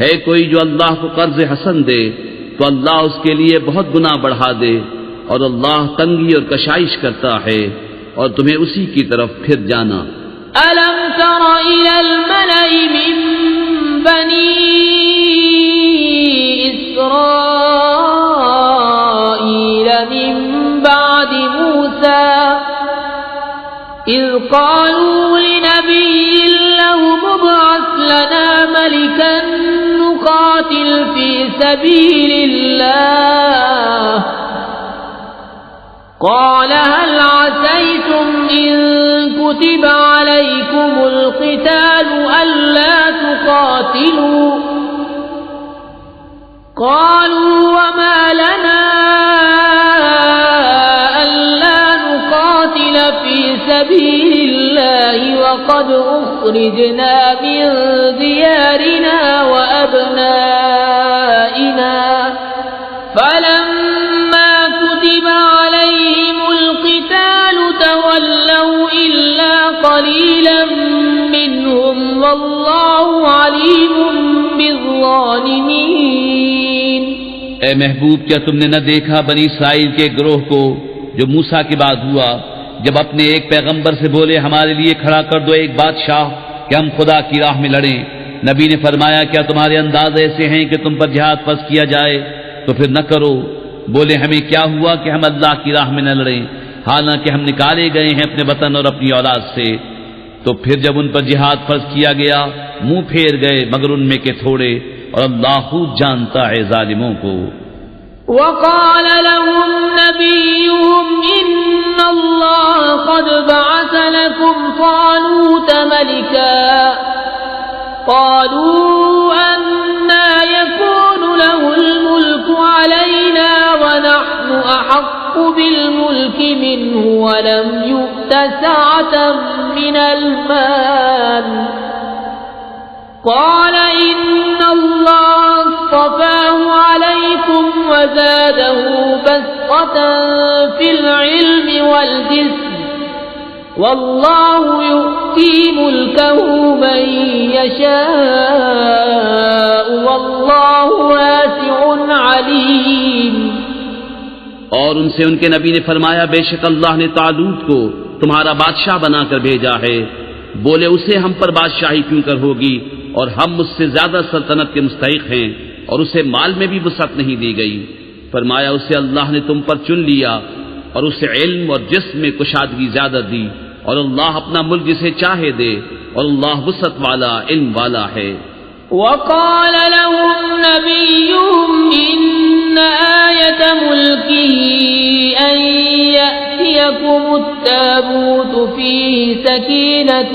ہے کوئی جو اللہ کو قرض حسن دے تو اللہ اس کے لیے بہت گناہ بڑھا دے، اور اللہ تنگی اور کشائش کرتا ہے، اور تمہیں اسی کی طرف پھر جانا۔ ألم تر إلى الملأ من بني إسرائيل من بعد موسى إذ قالوا لنبي له ابعث لنا ملكا نقاتل في سبيل الله قال هل عسيتم إن كتب عليكم القتال ألا تقاتلوا قالوا وما لنا ألا نقاتل في سبيل الله وقد أخرجنا من ديارنا وأبنائنا فلما كتب عليهم القتال تولوا إلا قليلا منهم والله عليم بالظالمين۔ اے محبوب، کیا تم نے نہ دیکھا بنی اسرائیل کے گروہ کو جو موسیٰ کے بعد ہوا، جب اپنے ایک پیغمبر سے بولے ہمارے لیے کھڑا کر دو ایک بادشاہ کہ ہم خدا کی راہ میں لڑیں۔ نبی نے فرمایا کیا تمہارے انداز ایسے ہیں کہ تم پر جہاد فرض کیا جائے تو پھر نہ کرو۔ بولے ہمیں کیا ہوا کہ ہم اللہ کی راہ میں نہ لڑیں، حالانکہ ہم نکالے گئے ہیں اپنے وطن اور اپنی اولاد سے۔ تو پھر جب ان پر جہاد فرض کیا گیا منہ پھیر گئے مگر ان میں کے تھوڑے، اور اللہ خوب جانتا ہے ظالموں کو۔ وقال لهم نبيهم إن الله قد بعث لكم طالوت ملكا قالوا أنى يكون له الملك علينا ونحن أحق بالملك منه ولم يؤت سعة من المال قال إن الله اصطفاه عليكم وزاده بسطة في العلم والجسم والله يؤتي ملكه من يشاء والله واسع عليم۔ اور ان سے ان کے نبی نے فرمایا بے شک اللہ نے طالوت کو تمہارا بادشاہ بنا کر بھیجا ہے۔ بولے اسے ہم پر بادشاہی کیوں کر ہوگی، اور ہم اس سے زیادہ سلطنت کے مستحق ہیں، اور اسے مال میں بھی وسعت نہیں دی گئی۔ فرمایا اسے اللہ نے تم پر چن لیا، اور اسے علم اور جسم میں کشادگی زیادہ دی، اور اللہ اپنا ملک جسے چاہے دے، اور اللہ وسعت والا علم والا ہے۔ وقال لهم نبيهم إن آية ملكه أن يأتيكم التابوت فيه سكينة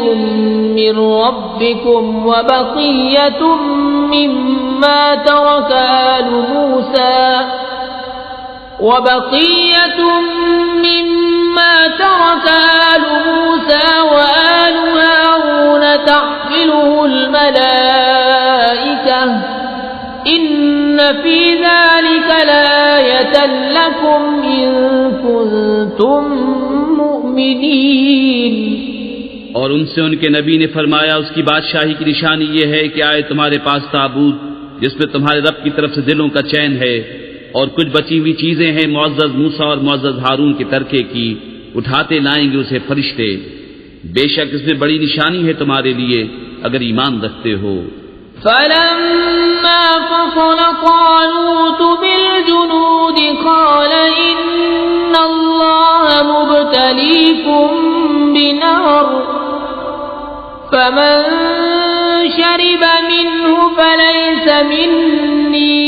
من ربكم وبقية مما ترك آل موسى وآل هارون تحمله الملائكة إن في ذلك لآية لكم إن كنتم مؤمنين۔ اور ان سے ان کے نبی نے فرمایا اس کی بادشاہی کی نشانی یہ ہے کہ آئے تمہارے پاس تابوت جس میں تمہارے رب کی طرف سے دلوں کا چین ہے، اور کچھ بچی ہوئی چیزیں ہیں معزز موسیٰ اور معزز ہارون کے ترکے کی، اٹھاتے لائیں گے اسے فرشتے۔ بے شک اس میں بڑی نشانی ہے تمہارے لیے اگر ایمان رکھتے ہو۔ فلما فصل طالوت بالجنود قال إن الله مبتليكم بنهر فمن شرب منه فليس مني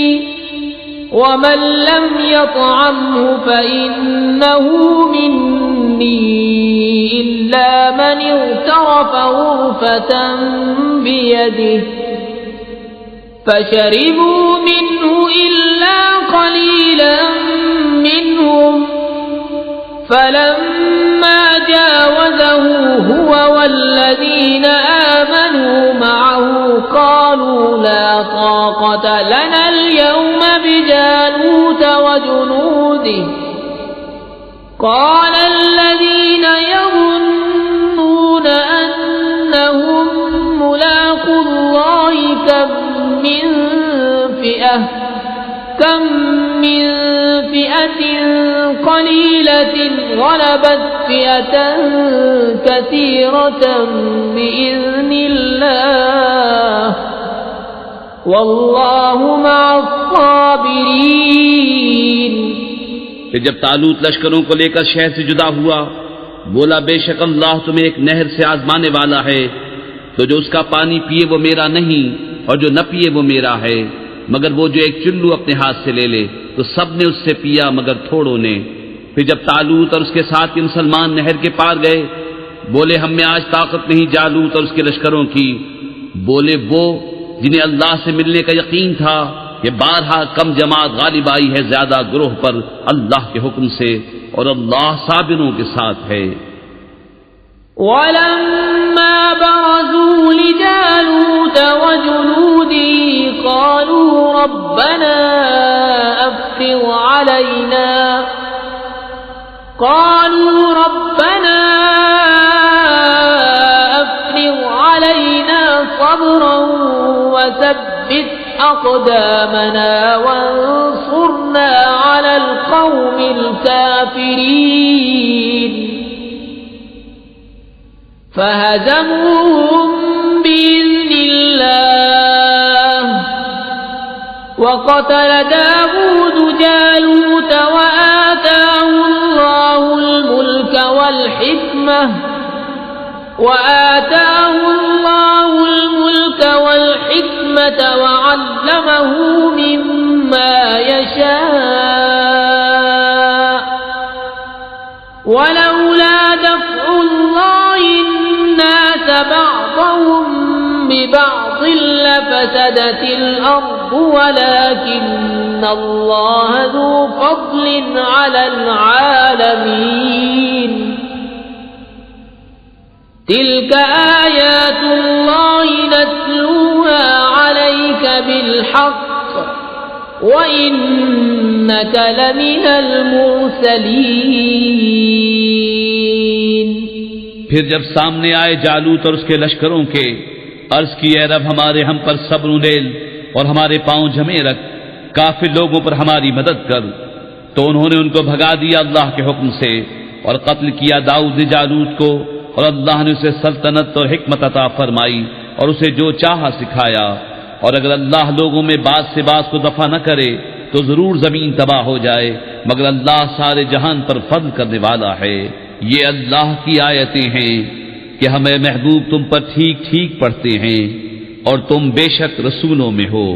ومن لم يطعمه فإنه مني إلا من اغترف غرفة بيده فشربوا منه إلا قليلا منهم فلما جاوزه هو والذين آمنوا معه قالوا لا طاقة لنا اليوم بجالوت وجنوده قال الذين يظنون أنهم ملاقو الله كم من فئة قليلة غلبت فئة كثيرة بإذن الله والله مع الصابرين۔ کہ جب طالوت لشکروں کو لے کر شہر سے جدا ہوا بولا بے شک اللہ تمہیں ایک نہر سے آزمانے والا ہے، تو جو اس کا پانی پیے وہ میرا نہیں اور جو نہ پیے وہ میرا ہے، مگر وہ جو ایک چلو اپنے ہاتھ سے لے لے، تو سب نے اس سے پیا مگر تھوڑوں نے۔ پھر جب طالوت اور اس کے ساتھ کے مسلمان نہر کے پار گئے بولے ہم میں آج طاقت نہیں جالوت اور اس کے لشکروں کی۔ بولے وہ جنہیں اللہ سے ملنے کا یقین تھا کہ بارہا کم جماعت غالب آئی ہے زیادہ گروہ پر اللہ کے حکم سے، اور اللہ صابروں کے ساتھ ہے۔ ولما برزوا لجالوت وجنوده قالوا ربنا أفرغ علينا صبرا وثبت أقدامنا وانصرنا على القوم الكافرين فهزموهم بإذن الله وقتل داود جالوت وآتاه الله الملك والحكمة وعلمه مما يشاء ولولا دفع الله الناس بعضهم ببعض لفسدت الأرض ولكن الله ذو فضل على العالمين تلك آيات الله نتلوها عليك بالحق وإنك لمن المرسلين۔ پھر جب سامنے آئے جالوت اور اس کے لشکروں کے، عرض کی اے رب ہمارے ہم پر صبر ڈیل اور ہمارے پاؤں جمے رکھ، کافر لوگوں پر ہماری مدد کر۔ تو انہوں نے ان کو بھگا دیا اللہ کے حکم سے اور قتل کیا داؤد نے جالوت کو، اور اللہ نے اسے سلطنت اور حکمت عطا فرمائی اور اسے جو چاہا سکھایا۔ اور اگر اللہ لوگوں میں بعض سے بعض کو دفع نہ کرے تو ضرور زمین تباہ ہو جائے، مگر اللہ سارے جہان پر فضل کرنے والا ہے۔ یہ اللہ کی آیتیں ہیں کہ ہمیں محبوب تم پر ٹھیک ٹھیک پڑھتے ہیں اور تم بے شک رسولوں میں ہو۔